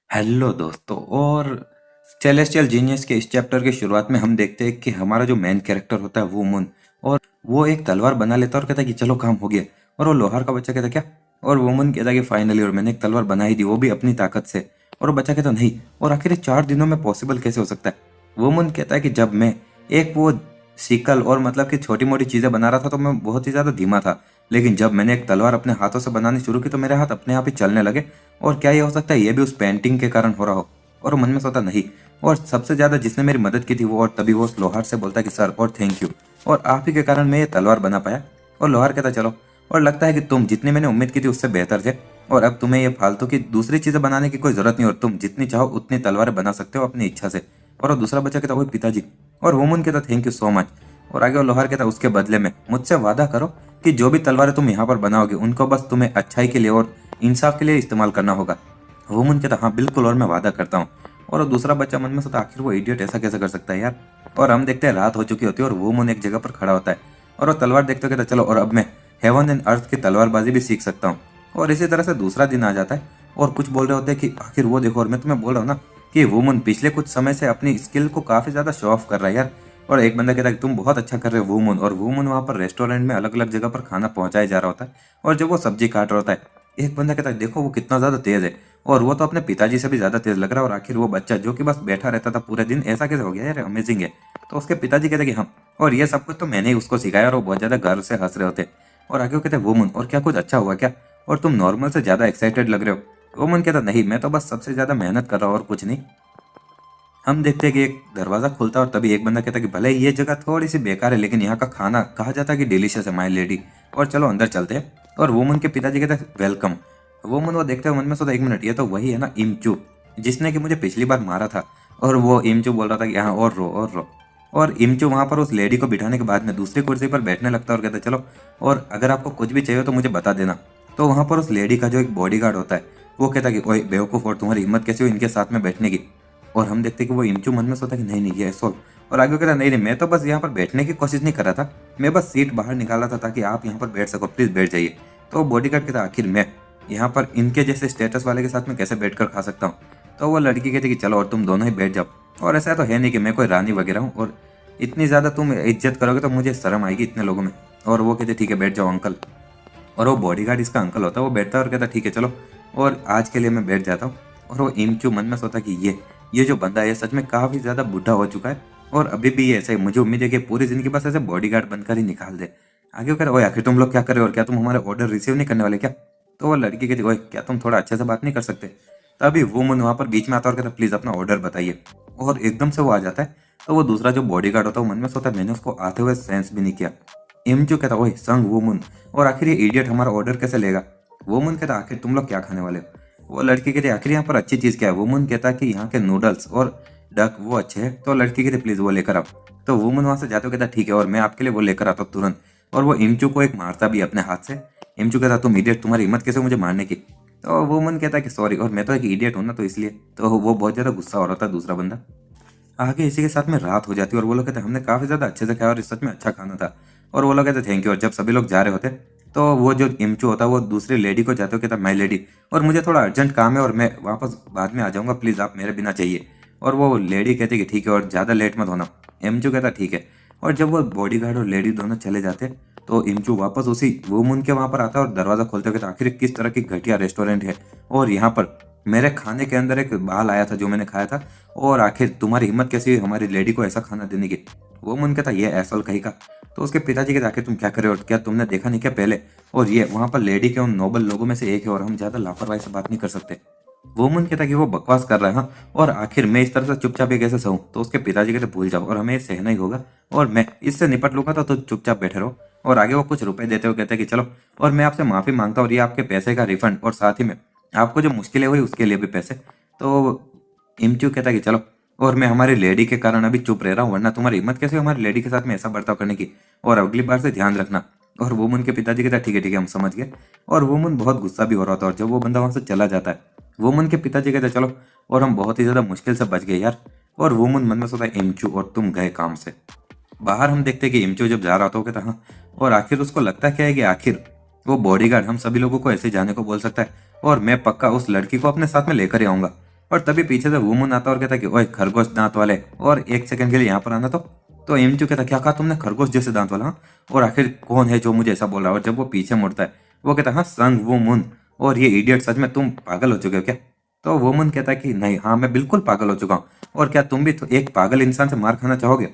Hello दोस्तों। और celestial genius के इस चैप्टर की शुरुआत में हम देखते हैं कि हमारा जो मेन कैरेक्टर होता है वो मुन, और वो एक तलवार बना लेता है और कहता है कि चलो काम हो गया। और वो लोहार का बच्चा कहता है क्या, और वो मुन कहता है कि फाइनली और मैंने एक तलवार बनाई दी, वो भी अपनी ताकत से। और वो बच्चा कहता नहीं, और आखिर ये 4 दिनों में पॉसिबल कैसे हो सकता है। वो मुन कहता है कि जब मैं एक वो सिकल और मतलब कि छोटी मोटी चीजें बना रहा था तो मैं बहुत ही ज्यादा धीमा था, लेकिन जब मैंने एक तलवार अपने हाथों से बनानी शुरू की तो मेरे हाथ अपने आप ही चलने लगे। और क्या ये हो सकता है ये भी उस पेंटिंग के कारण हो रहा हो। और वो मन में सोचा नहीं, और सबसे ज्यादा जिसने मेरी मदद की थी वो, और तभी वो उस लोहार से बोलता है कि सर और थैंक यू, और आप ही के कारण मैं ये तलवार बना पाया। और लोहार कहता चलो, और लगता है कि तुम जितनी मैंने उम्मीद की थी उससे बेहतर थे, और अब तुम्हें ये फालतू की दूसरी चीजें बनाने की कोई जरूरत नहीं, और तुम जितनी चाहो उतनी तलवारें बना सकते हो अपनी इच्छा से। और वो दूसरा बच्चा कहता वही पिताजी। और वोमन कहता थैंक यू सो मच। और आगे वो लोहार कहता उसके बदले में मुझसे वादा करो कि जो भी तलवारें तुम यहाँ पर बनाओगे उनको बस तुम्हें अच्छाई के लिए और इंसाफ के लिए इस्तेमाल करना होगा। वुमन कहता हाँ बिल्कुल, और मैं वादा करता हूँ। और वो दूसरा बच्चा मन में सोचता आखिर वो इडियट ऐसा कैसे कर सकता है यार। और हम देखते हैं रात हो चुकी होती है और वुमन एक जगह पर खड़ा होता है, और वो तलवार देखते कहता चलो, और अब मैं हेवन एंड अर्थ की तलवारबाजी भी सीख सकता हूँ। और इसी तरह से दूसरा दिन आ जाता है, और कुछ बोल रहे होते हैं कि आखिर वो देखो, और मैं तुम्हें बोल रहा हूँ ना कि वुमन पिछले कुछ समय से अपनी स्किल को काफी ज्यादा शो ऑफ कर रहा है यार। और एक बंदा कहता है कि तुम बहुत अच्छा कर रहे हो वुमन, और वुमन वहाँ पर रेस्टोरेंट में अलग अलग जगह पर खाना पहुंचाया जा रहा होता है, और जब वो सब्जी काट रहा होता है एक बंदा कहता है देखो वो कितना ज्यादा तेज है, और वो तो अपने पिताजी से भी ज्यादा तेज लग रहा है। और आखिर वो बच्चा जो कि बस बैठा रहता था पूरे दिन, ऐसा कैसे हो गया यार, अमेजिंग है। तो उसके पिताजी कहते कि हाँ, और ये सब कुछ तो मैंने ही उसको सिखाया, और वो बहुत ज्यादा गर्व से हंस रहे होते। और आगे वो कहते वुमन, और क्या कुछ अच्छा हुआ क्या, और तुम नॉर्मल से ज्यादा एक्साइटेड लग रहे हो। वुमन कहता नहीं, मैं तो बस सबसे ज्यादा मेहनत कर रहा हूँ और कुछ नहीं। हम देखते हैं कि एक दरवाजा खुलता है, और तभी एक बंदा कहता है कि भले ही ये जगह थोड़ी सी बेकार है लेकिन यहाँ का खाना कहा जाता है कि डिलीशियस है माय लेडी, और चलो अंदर चलते हैं। और वुमन के पिताजी कहते हैं वेलकम। वुमन वो देखते हुए मन में सोचा एक मिनट, ये तो वही है ना इमचू, जिसने कि मुझे पिछली बार मारा था। और वो इमचू बोल रहा था कि हाँ और रो और रो। और इमचू वहां पर उस लेडी को बिठाने के बाद में दूसरी कुर्सी पर बैठने लगता है और कहता है चलो, और अगर आपको कुछ भी चाहिए तो मुझे बता देना। तो वहां पर उस लेडी का जो एक बॉडीगार्ड होता है वो कहता है कि ओए बेवकूफ, और तुम्हारी हिम्मत कैसे हुई इनके साथ में बैठने की। और हम देखते कि वो इंचू मन में सोचता कि नहीं नहीं ये सोल। और आगे कहता नहीं नहीं, मैं तो बस यहाँ पर बैठने की कोशिश नहीं कर रहा था, मैं बस सीट बाहर निकाल रहा था ताकि आप यहाँ पर बैठ सको, प्लीज बैठ जाइए। तो बॉडीगार्ड कहता आखिर मैं यहाँ पर इनके जैसे स्टेटस वाले के साथ में कैसे बैठकर खा सकता हूँ। तो वो लड़की कहती कि चलो और तुम दोनों ही बैठ जाओ, और ऐसा तो है नहीं कि मैं कोई रानी वगैरह हूँ, और इतनी ज़्यादा तुम इज्जत करोगे तो मुझे शर्म आएगी इतने लोगों में। और वो कहते ठीक है बैठ जाओ अंकल। और वो बॉडीगार्ड इसका अंकल होता है, वो बैठता है और कहता ठीक है चलो, और आज के लिए मैं बैठ जाता हूँ। और वो इमचू मन में सोचा कि ये जो बंदा है सच में काफी ज्यादा बुढ़ा हो चुका है, और अभी भी ये ऐसे ही, मुझे उम्मीद है कि पूरी जिंदगी बस ऐसे बॉडीगार्ड बनकर ही निकाल दे। आगे वो कह रहा ओए आखिर तुम लोग क्या कर रहे हो, और क्या तुम हमारे ऑर्डर रिसीव नहीं करने वाले क्या। तो वो लड़की कहती ओए क्या तुम थोड़ा अच्छे से बात नहीं कर सकते। तभी वो मन वहां पर बीच में आता है और कहता प्लीज अपना ऑर्डर बताइए। और एकदम से वो आ जाता है। तो वो दूसरा जो बॉडीगार्ड होता है वो मन में सोता है मैंने उसको आते हुए सेंस भी नहीं किया। इमचू कहता ओए संग वुमन, और आखिर ये इडियट हमारा ऑर्डर कैसे लेगा। वुमन कहता आखिर तुम लोग क्या खाने वाले हो। वो लड़की कहती आखिर यहाँ पर अच्छी चीज क्या है। वुमन कहता कि यहाँ के नूडल्स और डक वो अच्छे हैं। तो लड़की कहती प्लीज वो लेकर आओ। तो वुमन वहां से जाते हुए कहता ठीक है, और मैं आपके लिए वो लेकर आता हूँ तुरंत। और वो इमचू को एक मारता भी अपने हाथ से। इमचू कहता तुम इडियट, तुम्हारी हिम्मत कैसे मुझे मारने की। तो वुमन कहता कि सॉरी, और मैं तो एक इडियट हूँ ना तो इसलिए। तो वो बहुत ज्यादा गुस्सा हो रहा था दूसरा बंदा। आगे इसी के साथ में रात हो जाती है, और वो लोग कहते हमने काफी ज्यादा अच्छे से खाया और सच में अच्छा खाना था। और वो लोग कहते थैंक यू। और जब सभी लोग जा रहे होते तो वो जो इमचू होता है वो दूसरी लेडी को जाते हो कहता माई लेडी, और मुझे थोड़ा अर्जेंट काम है और मैं वापस बाद में आ जाऊंगा, प्लीज आप मेरे बिना चाहिए। और वो लेडी कहती कि ठीक है और ज्यादा लेट मत होना। इमचू कहता ठीक है। और जब वो बॉडीगार्ड और लेडी दोनों चले जाते तो इमचू वापस उसी वुमन के वहां पर आता है और दरवाजा खोलते हुए आखिर किस तरह की घटिया रेस्टोरेंट है, और यहाँ पर मेरे खाने के अंदर एक बाल आया था जो मैंने खाया था, और आखिर तुम्हारी हिम्मत कैसी हुई हमारी लेडी को ऐसा खाना देने की। वो मन कहता ये ऐसा कहीं का। तो उसके पिताजी के आखिर तुम क्या कर रहे हो, क्या तुमने देखा नहीं क्या पहले, और ये वहां पर लेडी के उन नोबल लोगों में से एक है और हम ज्यादा लापरवाही से बात नहीं कर सकते। वो मन कहता कि वो बकवास कर रहा है हाँ, और आखिर मैं इस तरह से चुपचाप ये कैसे सहूं। तो उसके पिताजी कहते भूल जाओ, और हमें ये सहना ही होगा, और मैं इससे निपट लूंगा तो चुपचाप बैठे रहो। और आगे वो कुछ रुपए देते हुए कहते हैं कि चलो, और मैं आपसे माफी मांगता हूँ और ये आपके पैसे का रिफंड, और साथ ही में आपको जो मुश्किलें हुई उसके लिए भी पैसे। तो इमचू कहता कि चलो, और मैं हमारी लेडी के कारण अभी चुप रह रहा हूँ, वरना तुम्हारी हिम्मत कैसे हुई हमारी लेडी के साथ में ऐसा बर्ताव करने की, और अगली बार से ध्यान रखना। और वुमन के पिताजी कहता ठीक है हम समझ गए। और वुमन बहुत गुस्सा भी हो रहा था, और जब वो बंदा वहां से चला जाता है वुमन के पिताजी कहते चलो, और हम बहुत ही ज्यादा मुश्किल से बच गए यार। और वुमन मन में सोचा इमचू और तुम गए काम से। बाहर हम देखते कि इमचू जब जा रहा था वो कहता हाँ, और आखिर उसको लगता क्या है कि आखिर वो बॉडीगार्ड हम सभी लोगों को ऐसे जाने को बोल सकता है, और मैं पक्का उस लड़की को अपने साथ में लेकर ही आऊंगा। और तभी पीछे से वुमन आता और कहता है कि ओए खरगोश दांत वाले, और 1 सेकंड के लिए यहाँ पर आना। तो इमचू कहता क्या कहा तुमने, खरगोश जैसे दांत वाला? हाँ, और आखिर कौन है जो मुझे ऐसा बोल रहा है? और जब वो पीछे मुड़ता है वो कहता है हाँ संग वुमन, और ये इडियट सच में तुम पागल हो चुके हो क्या? तो वुमन कहता है कि नहीं, हाँ मैं बिल्कुल पागल हो चुका हूँ, और क्या तुम भी तो एक पागल इंसान से मार खाना चाहोगे?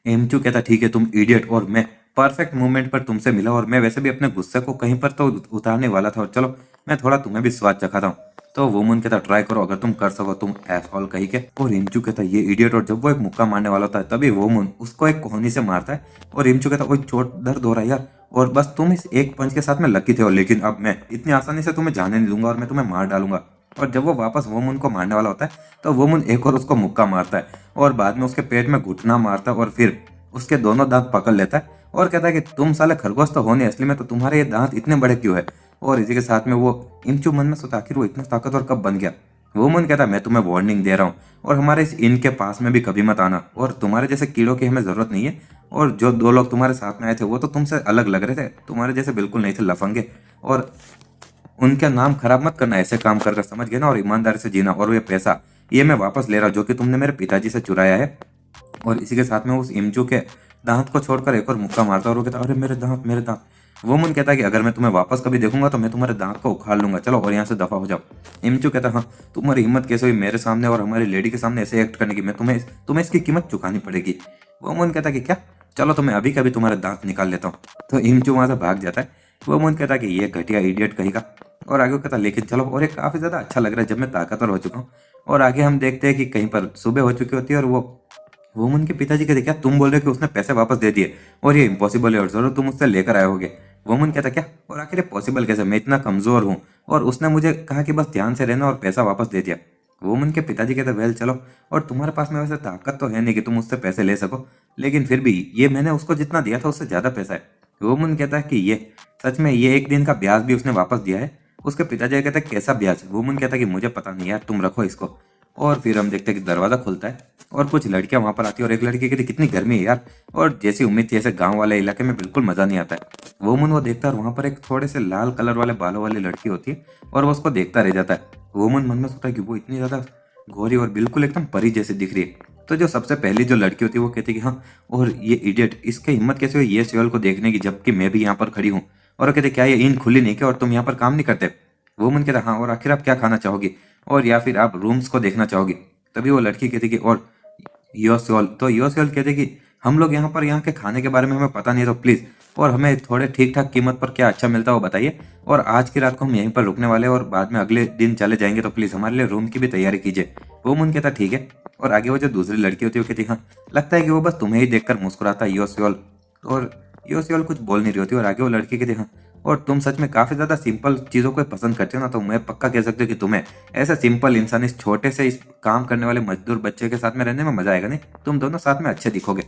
एमचू कहता ठीक है तुम इडियट, और मैं परफेक्ट मोमेंट पर तुमसे मिला, और मैं वैसे भी अपने गुस्से को कहीं पर तो उतारने वाला था, और चलो मैं थोड़ा तुम्हें भी स्वाद चखाता हूँ। तो वुमन कहता ट्राई करो, अगर तुम कर सको तुम एसहॉल कही के। और इमचू कहता ये इडियट, और जब वो एक मुक्का मारने वाला होता है तभी वुमन उसको एक कोहनी से मारता है, और इमचू कहता ओए चोट दर्द हो रहा है यार, और बस तुम इस एक पंच के साथ में लकी थे, और लेकिन अब मैं इतनी आसानी से तुम्हें जाने नहीं दूंगा और मैं तुम्हें मार डालूंगा। और जब वो वापस वुमन को मारने वाला होता है तो वुमन एक और उसको मुक्का मारता है, और बाद में उसके पेट में घुटना मारता है, और फिर उसके दोनों दांत पकड़ लेता है और कहता है कि तुम साले खरगोश तो हो नहीं असली में, तो तुम्हारे ये दांत इतने बड़े क्यों है? और इसी के साथ में वो इमचू मन में सोचा आखिर वो इतना ताकतवर कब बन गया। वो मन कहता मैं तुम्हें वार्निंग दे रहा हूँ, और हमारे इस इन के पास में भी कभी मत आना, और तुम्हारे जैसे कीड़ों की हमें जरूरत नहीं है। और जो 2 लोग तुम्हारे साथ में आए थे वो तो तुमसे अलग लग रहे थे, तुम्हारे जैसे बिल्कुल नहीं थे, लफंगे, और उनका नाम खराब मत करना, ऐसे काम कर समझ गए ना, और ईमानदारी से जीना, और ये पैसा ये मैं वापस ले रहा हूँ जो कि तुमने मेरे पिताजी से चुराया है। और इसी के साथ में उस इमचू के दांत को छोड़कर एक और मुक्का मारता है, और वो कहता अरे मेरे दांत मेरे दांत। वो मन कहता है कि अगर मैं तुम्हें वापस कभी देखूंगा तो मैं तुम्हारे दांत को उखाड़ लूंगा, चलो और यहाँ से दफा हो जाओ। इमचू कहता हाँ तुम्हारी हिम्मत कैसे हुई मेरे सामने और हमारी लेडी के सामने ऐसे एक्ट करने की, मैं तुम्हें इसकी कीमत चुकानी पड़ेगी। वो मन कहता है कि क्या, चलो तो मैं अभी कभी तुम्हारे दांत निकाल लेता हूँ। तो इमचू वहां से भाग जाता है। वो मन कहता है कि ये घटिया इडियट कहेगा, और आगे वो कहता लेकिन चलो, और ये काफी ज्यादा अच्छा लग रहा है जब मैं ताकतवर हो चुका हूँ। और आगे हम देखते हैं कि कहीं पर सुबह हो चुकी होती है, और वो वुमन के पिताजी कहते क्या तुम बोल रहे हो कि उसने पैसे वापस दे दिए, और ये इम्पॉसिबल है और जरूर तुम उससे लेकर आए होगे। वुमन कहता क्या, और आखिर ये पॉसिबल कैसे, मैं इतना कमजोर हूँ, और उसने मुझे कहा कि बस ध्यान से रहना और पैसा वापस दे दिया। वुमन के पिताजी कहते वेल चलो, और तुम्हारे पास में वैसे ताकत तो है नहीं कि तुम उससे पैसे ले सको, लेकिन फिर भी ये मैंने उसको जितना दिया था उससे ज्यादा पैसा है। वुमन कहता है कि ये सच में ये एक दिन का ब्याज भी उसने वापस दिया है। उसके पिताजी कहते हैं कैसा ब्याज? वुमन कहता है कि मुझे पता नहीं यार, तुम रखो इसको। और फिर हम देखते हैं कि दरवाजा खुलता है और कुछ लड़कियां वहां पर आती है, और एक लड़की कहती कितनी गर्मी है यार, और जैसी उम्मीद थी ऐसे गांव वाले इलाके में बिल्कुल मजा नहीं आता है। वुमन वो देखता है और वहां पर एक थोड़े से लाल कलर वाले बालों वाली लड़की होती है, और वो उसको देखता रह जाता है। वुमन मन में सोचता है कि वो इतनी ज्यादा गोरी और बिल्कुल एकदम परी जैसी दिख रही है। तो जो सबसे पहली जो लड़की होती है वो कहती है कि हाँ, और ये इडियट इसकी हिम्मत कैसे हुई ये सियोल को देखने की, जबकि मैं भी यहाँ पर खड़ी हूँ। और वो कहते क्या ये इन खुली नहीं क्या, और तुम यहाँ पर काम नहीं करते? वुमन कहता हाँ, और आखिर आप क्या खाना चाहोगी, और या फिर आप रूम्स को देखना चाहोगी? तभी वो लड़की कहती कि और योसेल, तो योसेल कहते कि हम लोग यहाँ पर यहाँ के खाने के बारे में हमें पता नहीं, तो प्लीज और हमें थोड़े ठीक ठाक कीमत पर क्या अच्छा मिलता है वो बताइए, और आज की रात को हम यहीं पर रुकने वाले हैं और बाद में अगले दिन चले जाएंगे, तो प्लीज हमारे लिए रूम की भी तैयारी कीजिए। वो मुन कहता ठीक है। और आगे वो जो दूसरी लड़की होती है वो कहती हाँ, लगता है कि वो बस तुम्हें ही देखकर मुस्कुराता है योसेल। और योसेल कुछ बोल नहीं रही होती, और आगे वो लड़की कहती हाँ, और तुम सच में काफी ज्यादा सिंपल चीजों को पसंद करते हो ना, तो मैं पक्का कह सकती हूँ कि तुम्हें ऐसा सिंपल इंसान इस छोटे से इस काम करने वाले मजदूर बच्चे के साथ में रहने में मजा आएगा, नहीं तुम दोनों साथ में अच्छे दिखोगे।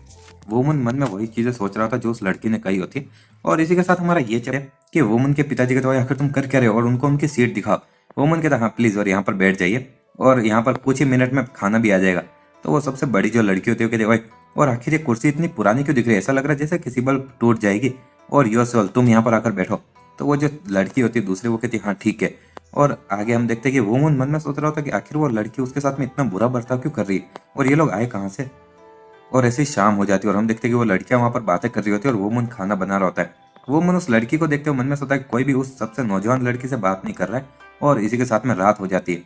वुमन मन में वही चीजें सोच रहा था जो उस लड़की ने कही होती। और इसी के साथ हमारा ये चले कि वुमन के पिताजी कहते आखिर तुम कर क्या रहे हो, और उनको उनकी सीट दिखाओ। वुमन कहता हाँ प्लीज, और यहाँ पर बैठ जाइए, और यहाँ पर कुछ ही मिनट में खाना भी आ जाएगा। तो वो सबसे बड़ी जो लड़की होती है वो कहती है और आखिर ये कुर्सी इतनी पुरानी क्यों दिख रही है, ऐसा लग रहा है जैसे किसी बल टूट जाएगी, और योसेल तुम यहाँ पर आकर बैठो। तो वो जो लड़की होती है दूसरी वो कहती है हाँ ठीक है। और आगे हम देखते हैं कि वुमन मन में सोच रहा होता है कि आखिर वो लड़की उसके साथ में इतना बुरा बर्ताव क्यों कर रही है, और ये लोग आए कहाँ से। और ऐसे ही शाम हो जाती है और हम देखते हैं कि वो लड़कियां वहां पर बातें कर रही होती है, और वुमन खाना बना रहा होता है। वुमन उस लड़की को देखते हुए मन में सोचता है कि कोई भी उस सबसे नौजवान लड़की से बात नहीं कर रहा है, और इसी के साथ में रात हो जाती है।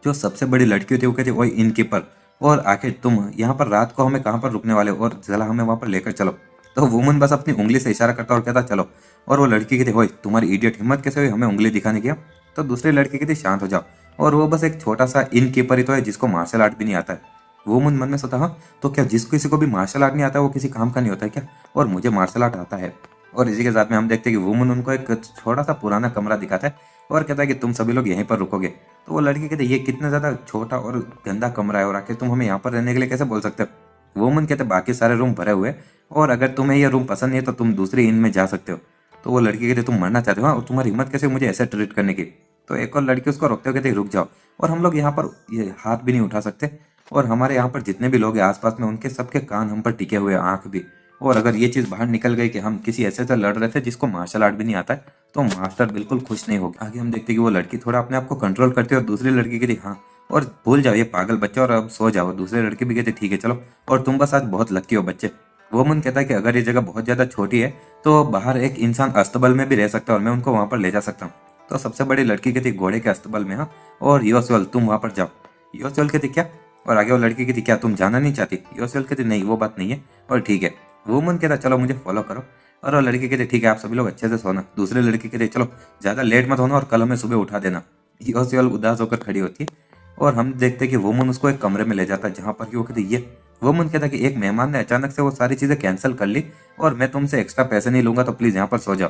जो सबसे बड़ी लड़की होती है वो कहती है वही इनकीपर, और आखिर तुम यहाँ पर रात को हमें कहाँ पर रुकने वाले हो, और जरा हमें वहां पर लेकर चलो। तो वुमन बस अपनी उंगली से इशारा करता और कहता चलो। और वो लड़की कहती हो तुम्हारी इडियट हिम्मत कैसे हुई हमें उंगली दिखाने की? तो दूसरी लड़की कहती शांत हो जाओ, और वो बस एक छोटा सा इनकीपर ही तो है जिसको मार्शल आर्ट भी नहीं आता है। वुमन मन में सोचा हाँ, तो क्या जिस किसी को भी मार्शल आर्ट नहीं आता है वो किसी काम का नहीं होता है क्या, और मुझे मार्शल आर्ट आता है। और इसी के साथ में हम देखते हैं कि वुमन उनको एक छोटा सा पुराना कमरा दिखाता है, और कहता है कि तुम सभी लोग यहीं पर रुकोगे। तो वो लड़की कहते ये कितना ज्यादा छोटा और गंदा कमरा है, और आखिर तुम हमें यहाँ पर रहने के लिए कैसे बोल सकते हो? वुमन कहते बाकी सारे रूम भरे हुए, और अगर तुम्हें ये रूम पसंद नहीं है तो तुम दूसरी इन में जा सकते हो। तो वो लड़की कहते तुम मरना चाहते हो हाँ, और तुम्हारी हिम्मत कैसे मुझे ऐसे ट्रीट करने की? तो एक और लड़की उसको रोकते हुए कहते रुक जाओ, और हम लोग यहाँ पर ये हाथ भी नहीं उठा सकते, और हमारे यहाँ पर जितने भी लोग हैं आसपास में उनके सबके कान हम पर टिके हुए, आंख भी। और अगर ये चीज बाहर निकल गई कि हम किसी ऐसे से लड़ रहे थे जिसको मार्शल आर्ट भी नहीं आता है, तो मास्टर बिल्कुल खुश नहीं होगा। आगे हम देखते हैं कि वो लड़की थोड़ा अपने आप को कंट्रोल करती है, और दूसरी लड़की कहती हाँ, और भूल जाओ ये पागल बच्चा और अब सो जाओ। दूसरे लड़के भी कहते ठीक है चलो, और तुम बस आज बहुत लकी हो बच्चे। वो मन कहता है कि अगर ये जगह बहुत ज्यादा छोटी है तो बाहर एक इंसान अस्तबल में भी रह सकता है और मैं उनको वहां पर ले जा सकता हूँ। तो सबसे बड़ी लड़की कहती घोड़े के अस्तबल में, हाँ, और योसेल तुम वहां पर जाओ। योसेल कहती क्या, और आगे वो लड़की कहती क्या तुम जाना नहीं चाहती। योसेल कहती नहीं वो बात नहीं है, और ठीक है। वुमन कहता चलो मुझे फॉलो करो, और वो लड़की कहती ठीक है आप सभी लोग अच्छे से सोना। दूसरे लड़की कहते चलो ज्यादा लेट मत होना और कल हमें सुबह उठा देना। योसेल उदास होकर खड़ी होती है और हम देखते हैं कि वुमन उसको एक कमरे में ले जाता है जहाँ पर कि वो कहती ये वुमन कहता है कि एक मेहमान ने अचानक से वो सारी चीजें कैंसिल कर ली और मैं तुमसे एक्स्ट्रा पैसे नहीं लूंगा तो प्लीज यहाँ पर सो जाओ।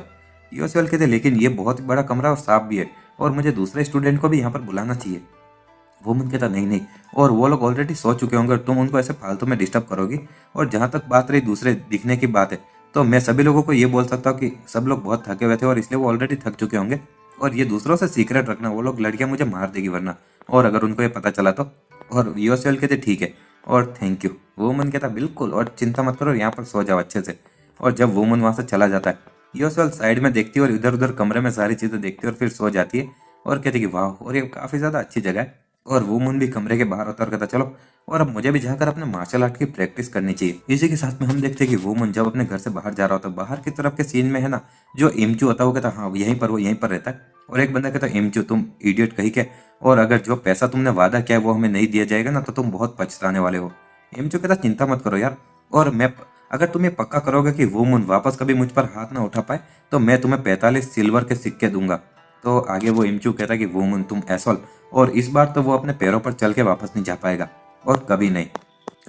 योसेल कहते लेकिन ये बहुत ही बड़ा कमरा और साफ भी है और मुझे दूसरे स्टूडेंट को भी यहाँ पर बुलाना चाहिए। वुमन कहता नहीं नहीं, और वो लोग ऑलरेडी सो चुके होंगे और तुम उनको ऐसे फालतू में डिस्टर्ब करोगी। और जहाँ तक बात रही दूसरे दिखने की बात है तो मैं सभी लोगों को ये बोल सकता हूँ कि सब लोग बहुत थके हुए थे और इसलिए वो ऑलरेडी थक चुके होंगे, और ये दूसरों से सीक्रेट रखना, वो लोग लड़कियां मुझे मार देगी वरना, और अगर उनको ये पता चला तो। और योसेल कहते ठीक है और थैंक यू। वुमन कहता बिल्कुल, और चिंता मत करो यहाँ पर सो जाओ अच्छे से। और जब वुमन वहां से चला जाता है योसेल साइड में देखती है और इधर उधर कमरे में सारी चीजें देखती है और फिर सो जाती है और कहती कि वाह और ये काफी ज्यादा अच्छी जगह है। और वुमन भी कमरे के बाहर होता और कहता चलो और अब मुझे भी जाकर अपने मार्शल आर्ट की प्रैक्टिस करनी चाहिए। इसी के साथ में हम देखते हैं कि वुमन जब अपने घर से बाहर जा रहा होता है, बाहर की तरफ के सीन में है ना जो इमचू होता है वो कहता हाँ यहीं पर, वो यहीं पर रहता है। और एक बंदा कहता है इमचू तुम इडियट कहीं के, और अगर जो पैसा तुमने वादा किया है वो हमें नहीं दिया जाएगा ना तो तुम बहुत पछताने वाले हो। इमचू कहता चिंता मत करो यार, और मैं अगर तुम ये पक्का करोगे कि वुमन वापस कभी मुझ पर हाथ ना उठा पाए तो मैं तुम्हें 45 सिल्वर के सिक्के दूंगा। तो आगे वो इमचू कहता कि वुमन तुम एसोल, और इस बार तो वो अपने पैरों पर चल के वापस नहीं जा पाएगा और कभी नहीं।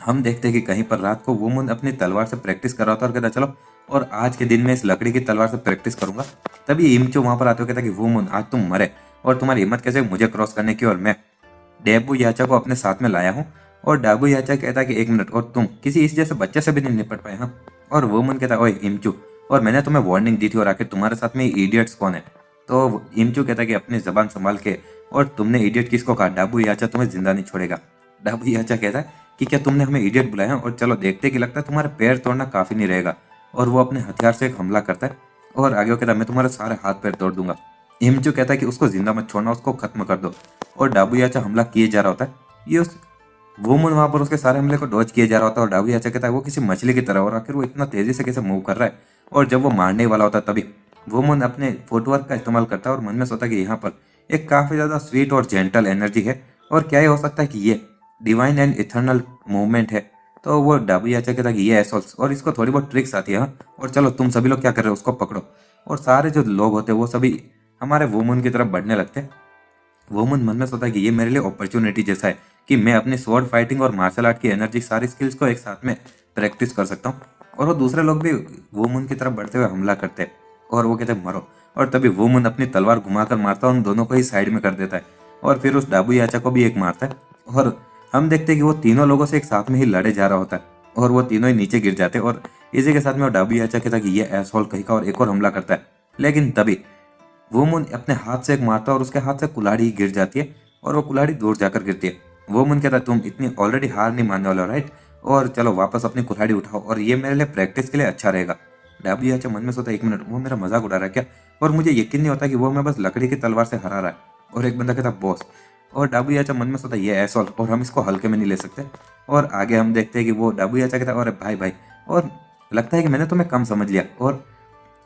हम देखते हैं कि कहीं पर रात को वुमन अपनी तलवार से प्रैक्टिस कर रहा था और कहता चलो और आज के दिन में इस लकड़ी की तलवार से प्रैक्टिस करूंगा। तभी इमचो वहां पर आते हुए कहता कि वुमन आज तुम मरे और तुम्हारी हिम्मत कैसे मुझे क्रॉस करने की, और मैं डेबू याचा को अपने साथ में लाया हूँ। और डाबू याचा कहता है कि एक मिनट, और तुम किसी इस जैसे बच्चे से भी नहीं निपट पाए। हाँ, और वुमन कहता है ओए इमचू, और मैंने तुम्हें वार्निंग दी थी और आखिर तुम्हारे साथ में इडियट्स कौन है। तो इमचू कहता है कि अपनी जबान संभाल के, और तुमने इडियट किसको कहा, डाबू याचा तुम्हें जिंदा नहीं छोड़ेगा। डाबू याचा कहता है कि क्या तुमने हमें इडियट बुलाया, और चलो देखते कि लगता है तुम्हारे पैर तोड़ना काफी नहीं रहेगा। और वो अपने हथियार से एक हमला करता है और आगे वो कहता है मैं तुम्हारे सारे हाथ पैर तोड़ दूंगा। इमचू कहता है कि उसको जिंदा मत छोड़ना, उसको खत्म कर दो। और डाबू याचा हमला किए जा रहा होता है, ये उस वुमन वहां पर उसके सारे हमले को डॉज किए जा रहा होता है। और डाबू याचा कहता है वो किसी मछली की तरह, और आखिर वो इतना तेजी से कैसे मूव कर रहा है। और जब वो मारने वाला होता है तभी वुमन अपने फुटवर्क का इस्तेमाल करता है और मन में सोचता है कि यहाँ पर एक काफी ज्यादा स्वीट और जेंटल एनर्जी है, और क्या ये हो सकता है कि ये डिवाइन एंड इथर्नल मूवमेंट है। तो वो डाबू याचा कहता है कि ये एसोल्स, और इसको थोड़ी बहुत ट्रिक्स आती है। हाँ, और चलो तुम सभी लोग क्या कर रहे हो, उसको पकड़ो। और सारे जो लोग होते हैं वो सभी हमारे वुमन की तरफ बढ़ने लगते हैं। वुमन मन में सोचता है कि ये मेरे लिए अपॉर्चुनिटी जैसा है कि मैं अपनी स्वॉर्ड फाइटिंग और मार्शल आर्ट की एनर्जी सारी स्किल्स को एक साथ में प्रैक्टिस कर सकता हूँ। और वो दूसरे लोग भी वुमन की तरफ बढ़ते हुए हमला करते हैं और वो कहते हैं मरो। और तभी वुमन अपनी तलवार घुमाकर मारता है, उन दोनों को ही साइड में कर देता है और फिर उस डाबू याचा को भी एक मारता है। और हम देखते हैं कि वो तीनों लोगों से एक साथ में ही लड़े जा रहा होता है और वो तीनों ही नीचे गिर जाते हैं। और इसी के साथ में वो डाबू याचा कहता है कि ये एसहोल कहीं का, और एक और हमला करता है। लेकिन तभी वुमन अपने हाथ से एक मारता है और उसके हाथ से कुल्हाड़ी गिर जाती है और वो कुल्हाड़ी दूर जाकर गिरती है। वुमन कहता है तुम इतनी ऑलरेडी हार नहीं मानने वाले हो राइट, और चलो वापस अपनी कुल्हाड़ी उठाओ और ये मेरे लिए प्रैक्टिस के लिए अच्छा रहेगा। डाबू याचा मन में सोचा एक मिनट, वो मेरा मजाक उड़ा रहा है क्या, और मुझे यकीन नहीं होता कि वो मैं बस लकड़ी की तलवार से हरा रहा है। और एक बंदा कहता बॉस, और डाबू याचा मन में सोचा ये एसोल, और हम इसको हल्के में नहीं ले सकते। और आगे हम देखते हैं कि वो डाबू याचा कहता है अरे भाई भाई, और लगता है कि मैंने तुम्हें कम समझ लिया, और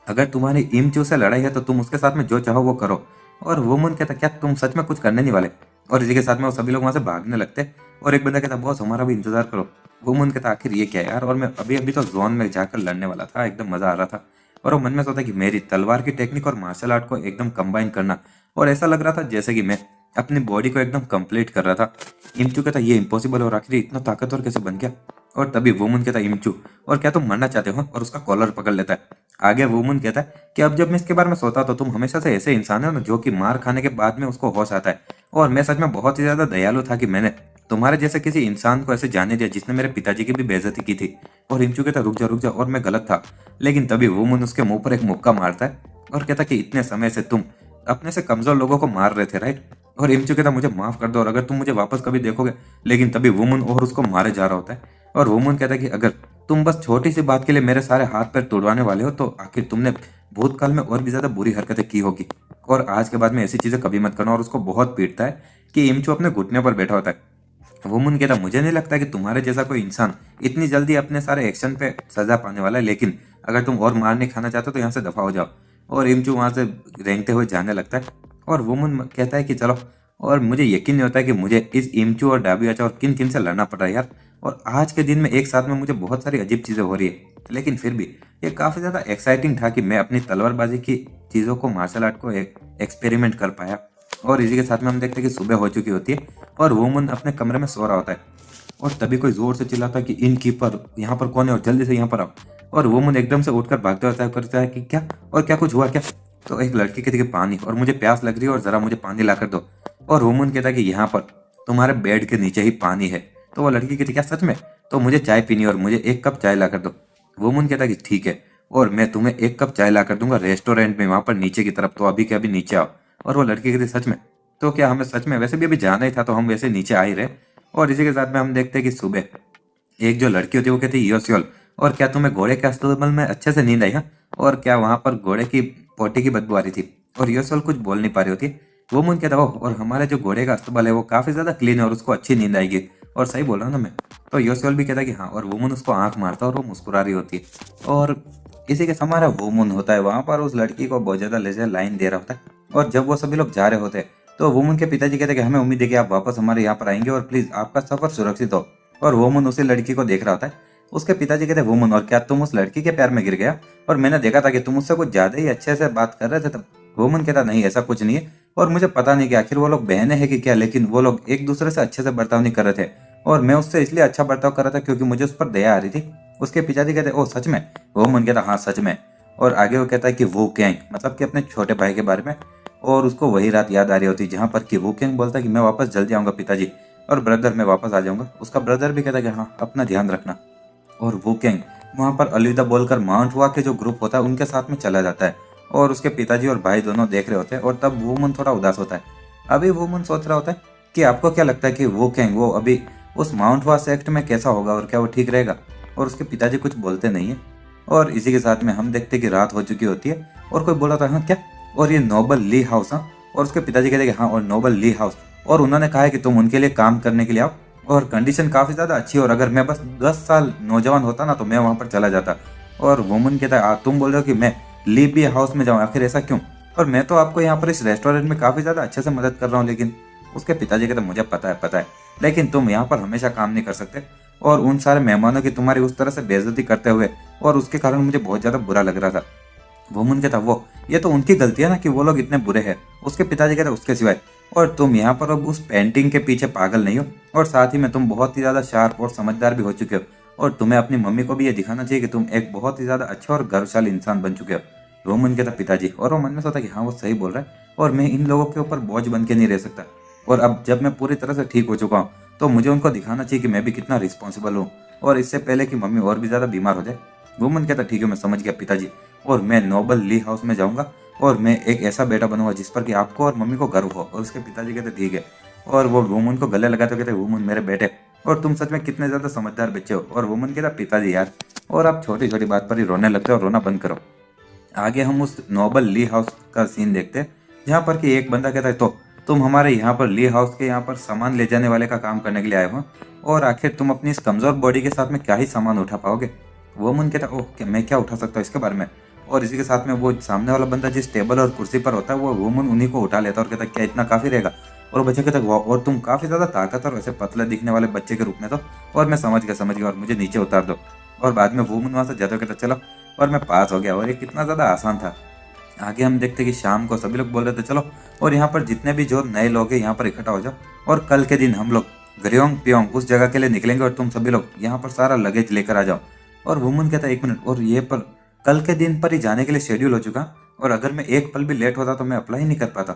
अगर तुम्हारी इमचू से लड़ाई है तो तुम उसके साथ में जो चाहो वो करो। और वुमन कहता क्या तुम सच में कुछ करने नहीं वाले, और इसी के साथ में वो सभी लोग वहां से भागने लगते। और एक बंदा कहता बॉस हमारा भी इंतजार करो। वुमन कहता आखिर ये क्या है यार, और मैं अभी अभी तो जोन में जाकर लड़ने वाला था, एकदम मजा आ रहा था। और वो मन में सोचा कि मेरी तलवार की टेक्निक और मार्शल आर्ट को एकदम कंबाइन करना, और ऐसा लग रहा था जैसे कि मैं अपनी बॉडी को एकदम कंप्लीट कर रहा था। इमचू कहता ये इम्पॉसिबल, और आखिर इतना ताकतवर कैसे बन गया। और तभी वुमन कहता इमचू, और क्या तुम मरना चाहते हो, और उसका कॉलर पकड़ लेता है। आगे वुमन कहता है कि अब जब मैं इसके बारे में सोता तो तुम हमेशा से ऐसे इंसान हो ना जो कि मार खाने के बाद में उसको होश आता है, और मैं सच में बहुत ही ज्यादा दयालु था कि मैंने तुम्हारे जैसे किसी इंसान को ऐसे जाने दिया जिसने मेरे पिताजी की भी बेइज्जती की थी। और इमचू कहता रुक जा, और मैं गलत था। लेकिन तभी वुमन उसके मुंह पर एक मुक्का मारता है और कहता कि इतने समय से तुम अपने से कमजोर लोगों को मार रहे थे राइट। और इमचू कहता मुझे माफ कर दो, और अगर तुम मुझे वापस कभी देखोगे। लेकिन तभी वुमन और उसको मारे जा रहा होता है, और वुमन कहता है कि अगर तुम बस छोटी सी बात के लिए मेरे सारे हाथ पैर तोड़वाने वाले हो तो आखिर तुमने भूतकाल में और भी ज्यादा बुरी हरकतें की होगी, और आज के बाद में ऐसी चीजें कभी मत करना। और उसको बहुत पीटता है कि इमचू अपने घुटने पर बैठा होता है। वुमन कहता मुझे नहीं लगता कि तुम्हारे जैसा कोई इंसान इतनी जल्दी अपने सारे एक्शन पे सजा पाने वाला है, लेकिन अगर तुम और मार नहीं खाना चाहते तो यहाँ से दफा हो जाओ। और इमचू वहां से रेंगते हुए जाने लगता है, और वुमन कहता है कि चलो। और मुझे यकीन नहीं होता कि मुझे इस इमचू और डाबियाचा और किन किन से लड़ना पड़ रहा है यार। और आज के दिन में एक साथ में मुझे बहुत सारी अजीब चीजें हो रही है, लेकिन फिर भी ये काफी ज्यादा एक्साइटिंग था कि मैं अपनी तलवारबाजी की चीजों को, मार्शल आर्ट को एक्सपेरिमेंट कर पाया। और इसी के साथ में हम देखते हैं कि सुबह हो चुकी होती है और वुमन अपने कमरे में सो रहा होता है, और तभी कोई जोर से चिल्लाता है कि इन कीपर यहाँ पर कौन है और जल्दी से यहाँ पर आओ। और वुमन एकदम से उठकर भागते होता है, करता है कि क्या और क्या, कुछ हुआ क्या? तो एक लड़की कहती है कि पानी, और मुझे प्यास लग रही है और जरा मुझे पानी ला कर दो। और वुमन कहता है कि यहाँ पर तुम्हारे बेड के नीचे ही पानी है। तो वो लड़की कहती है क्या सच में? तो मुझे चाय पीनी है और मुझे एक कप चाय ला कर दो। वुमन कहता है कि ठीक है, और मैं तुम्हें एक कप चाय ला कर दूंगा रेस्टोरेंट में, वहां पर नीचे की तरफ, तो अभी के अभी नीचे आओ। और वो लड़की कहती सच में? तो क्या हमें सच में, वैसे भी अभी जाना ही था तो हम वैसे नीचे आ ही रहे। और इसी के साथ में हम देखते हैं कि सुबह एक जो लड़की होती है वो कहती है योसियोल, और क्या तुम्हें घोड़े के अस्तबल में अच्छे से नींद आई? हाँ, और क्या वहां पर घोड़े की पोटी की बदबू आ रही थी? और योसियोल कुछ बोल नहीं पा रही होती। वो मुन कहता ओह, और हमारे जो घोड़े का अस्तबल है वो काफी ज्यादा क्लीन है और उसको अच्छी नींद आएगी। और सही बोल रहा हूँ ना मैं? तो योसियोल भी कहता है कि हाँ, और वुमन उसको आंख मारता है और वो मुस्कुरा रही होती है। और इसी के हमारा वुमन होता है वहां पर उस लड़की को बहुत ज्यादा लेजर लाइन दे रहा होता है। और जब वो सभी लोग जा रहे होते हैं तो वुमन के पिताजी कहते हैं कि हमें उम्मीद है कि आप वापस हमारे यहाँ पर आएंगे और प्लीज आपका सफर सुरक्षित हो। और वुमन उसी लड़की को देख रहा होता है। उसके पिताजी कहते हैं वुमन, और क्या तुम उस लड़की के प्यार में गिर गया? और मैंने देखा था कि तुम उससे कुछ ज्यादा ही अच्छे से बात कर रहे थे तब। वुमन कहता नहीं, ऐसा कुछ नहीं है, और मुझे पता नहीं कि आखिर वो लोग बहने हैं कि क्या, लेकिन वो लोग एक दूसरे से अच्छे से बर्ताव नहीं कर रहे थे। और मैं उससे इसलिए अच्छा बर्ताव कर रहा था क्योंकि मुझे उस पर दया आ रही थी। उसके पिताजी कहते ओ सच में? वुमन कहता हाँ सच में। और आगे वो कहता है कि वो कैंग, मतलब कि अपने छोटे भाई के बारे में। और उसको वही रात याद आ रही होती जहाँ पर कि वो कैंग बोलता है कि मैं वापस जल्दी आऊंगा पिताजी, और ब्रदर मैं वापस आ जाऊंगा। उसका ब्रदर भी कहता है कि हाँ अपना ध्यान रखना। और वो कैंग वहां पर अलविदा बोलकर माउंट हुआ के जो ग्रुप होता है उनके साथ में चला जाता है। और उसके पिताजी और भाई दोनों देख रहे होते हैं, और तब वुमन थोड़ा उदास होता है। अभी वुमन सोच रहा होता है कि आपको क्या लगता है कि वो कैंग वो अभी उस माउंट हुआ सेक्ट में कैसा होगा और क्या वो ठीक रहेगा? और उसके पिताजी कुछ बोलते नहीं है। और इसी के साथ में हम देखते हैं कि रात हो चुकी होती है, और कोई बोला था हाँ क्या, और ये नोबल ली हाउस? हाँ। और उसके पिताजी कहते हैं कि हाँ, और नोबल ली हाउस, और उन्होंने कहा है कि तुम उनके लिए काम करने के लिए आओ, और कंडीशन काफी ज्यादा अच्छी है, और अगर मैं बस 10 साल नौजवान होता ना तो मैं वहां पर चला जाता। और वुमन कहता है तुम बोल रहे हो कि मैं लीबी हाउस में जाऊँ, आखिर ऐसा क्यों? और मैं तो आपको यहाँ पर इस रेस्टोरेंट में काफी ज्यादा अच्छे से मदद कर रहा हूँ, लेकिन उसके पिताजी कहते मुझे पता है, लेकिन तुम यहाँ पर हमेशा काम नहीं कर सकते। और उन सारे मेहमानों की तुम्हारी उस तरह से बेइज्जती करते हुए, और उसके कारण मुझे बहुत ज्यादा बुरा लग रहा था। वुमन कहता वो ये तो उनकी गलती है ना कि वो लोग इतने बुरे हैं। उसके पिताजी कहते उसके सिवाय, और तुम यहाँ पर अब उस पेंटिंग के पीछे पागल नहीं हो, और साथ ही में तुम बहुत ही ज्यादा शार्प और समझदार भी हो चुके हो, और तुम्हें अपनी मम्मी को भी ये दिखाना चाहिए कि तुम एक बहुत ही ज्यादा अच्छा और गर्वशाली इंसान बन चुके हो। वुमन कहता पिताजी, और वो मन में सोचा कि हाँ वो सही बोल रहा है, और मैं इन लोगों के ऊपर बोझ बन के नहीं रह सकता। और अब जब मैं पूरी तरह से ठीक हो चुका हूँ तो मुझे उनको दिखाना चाहिए कि मैं भी कितना रिस्पॉन्सिबल हूँ, और इससे पहले कि मम्मी और भी ज्यादा बीमार हो जाए। वुमन कहता ठीक है मैं समझ गया पिताजी, और मैं नोबल ली हाउस में जाऊंगा, और मैं एक ऐसा बेटा बनूंगा जिस पर कि आपको और मम्मी को गर्व हो। और उसके पिताजी कहते ठीक है, और वो वुमन को गले लगाते कहते वुमन मेरे बेटे, और तुम सच में कितने ज्यादा समझदार बच्चे हो। और वुमन कहता पिताजी यार, और आप छोटी छोटी बात पर ही रोने लगते हो, और रोना बंद करो। आगे हम उस नोबल ली हाउस का सीन देखते हैं जहाँ पर कि एक बंदा कहता है तो तुम हमारे यहाँ पर ली हाउस के यहाँ पर सामान ले जाने वाले का काम करने के लिए आए हो, और आखिर तुम अपनी इस कमजोर बॉडी के साथ में क्या ही सामान उठा पाओगे? वो मन कहता ओह क्या मैं क्या उठा सकता हूँ इसके बारे में? और इसी के साथ में वो सामने वाला बंदा जिस टेबल और कुर्सी पर होता है वो वुमन उन्हीं को उठा लेता है और कहता क्या इतना काफी रहेगा? और वो बच्चे कहता वाह, और तुम काफी ज्यादा ताकतवर वैसे पतले दिखने वाले बच्चे के रूप में तो, और मैं समझ गया, और मुझे नीचे उतार दो। और बाद में वुमन वहां से जाते कहता चलो, और मैं पास हो गया, और ये कितना ज्यादा आसान था। आगे हम देखते कि शाम को सभी लोग बोल रहे थे चलो, और यहाँ पर जितने भी जो नए लोग हैं यहाँ पर इकट्ठा हो जाओ, और कल के दिन हम लोग ग्रियोंग पियोंग उस जगह के लिए निकलेंगे, और तुम सभी लोग यहाँ पर सारा लगेज लेकर आ जाओ। और वुमन कहता है एक मिनट, और ये पर कल के दिन पर ही जाने के लिए शेड्यूल हो चुका, और अगर मैं एक पल भी लेट होता तो मैं अप्लाई ही नहीं कर पाता।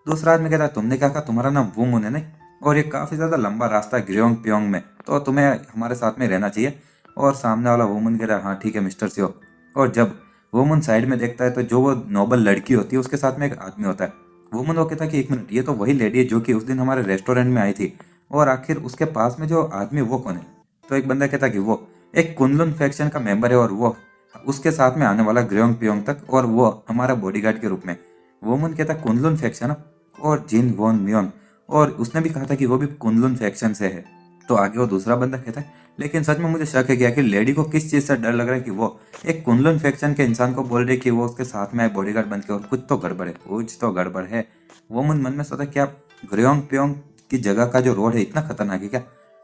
दूसरा आदमी कहता है तुमने क्या कहा, तुम्हारा नाम वुमन है नहीं, और ये काफी ज्यादा लंबा रास्ता है ग्रियोंग पियोंग में, तो तुम्हें हमारे साथ में रहना चाहिए। और सामने वाला वुमन कहता है हाँ ठीक है मिस्टर सियो। और जब वुमन साइड में देखता है तो जो वो नोबल लड़की होती है उसके साथ में एक आदमी होता है। वुमन वो कहता है कि एक मिनट, ये तो वही लेडी है जो कि उस दिन हमारे रेस्टोरेंट में आई थी, और आखिर उसके पास में जो आदमी वो कौन है? तो एक बंदा कहता है कि वो एक कुनलुन फैक्शन का मेंबर है, और वो उसके साथ में आने वाला ग्रेंग प्योंग तक, और वो हमारा बॉडीगार्ड के रूप में। वोमन कहता है कुनलुन फैक्शन और जिन वॉन म्योन, और उसने भी कहा था कि वो भी कुनलुन फैक्शन से है। तो आगे वो दूसरा बंदा कहता है लेकिन सच में मुझे शक है कि आखिर लेडी को किस चीज़ से डर लग रहा है कि वो एक कुनलुन फैक्शन के इंसान को बोल रही कि वो उसके साथ में आए बॉडीगार्ड बन के, और कुछ तो गड़बड़ है, कुछ तो गड़बड़ है। वो मन में सोचा क्या ग्रेंग प्योंग की जगह का जो रोड है इतना खतरनाक है क्या।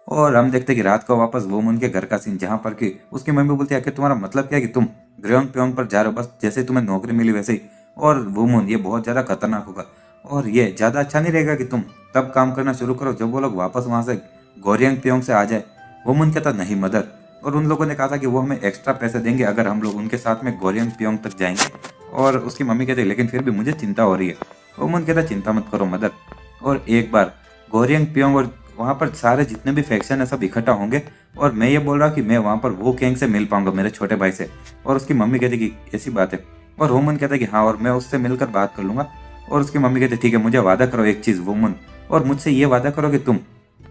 और हम देखते कि रात को वापस वोमन के घर का सीन, जहाँ पर कि उसकी मम्मी बोलती है आखिर तुम्हारा मतलब क्या है कि तुम ग्रेंग प्योंग पर जा रहे हो, बस जैसे ही तुम्हें नौकरी मिली वैसे ही। और वोमन ये बहुत ज़्यादा खतरनाक होगा और ये ज़्यादा अच्छा नहीं रहेगा कि तुम तब काम करना शुरू करो जब वो लोग वापस वहाँ से गोरियंग प्योंग से आ जाए। वोमन कहता नहीं मदर, और उन लोगों ने कहा था कि वो हमें एक्स्ट्रा पैसे देंगे अगर हम लोग उनके साथ में गोरियंग प्योंग तक जाएंगे। और उसकी मम्मी कहती लेकिन फिर भी मुझे चिंता हो रही है। वोमन कहता चिंता मत करो मदर, और एक बार गोरियंग प्योंग और वहाँ पर सारे जितने भी फैक्शन है सब इकट्ठा होंगे, और मैं ये बोल रहा कि मैं वहाँ पर वो कैंग से मिल पाऊंगा, मेरे छोटे भाई से। और उसकी मम्मी कहती कि ऐसी बात है, और वोमन कहता है कि हाँ, और मैं उससे मिलकर बात कर लूंगा। और उसकी मम्मी कहती ठीक है, मुझे वादा करो एक चीज़ वोमन, और मुझसे ये वादा करो कि तुम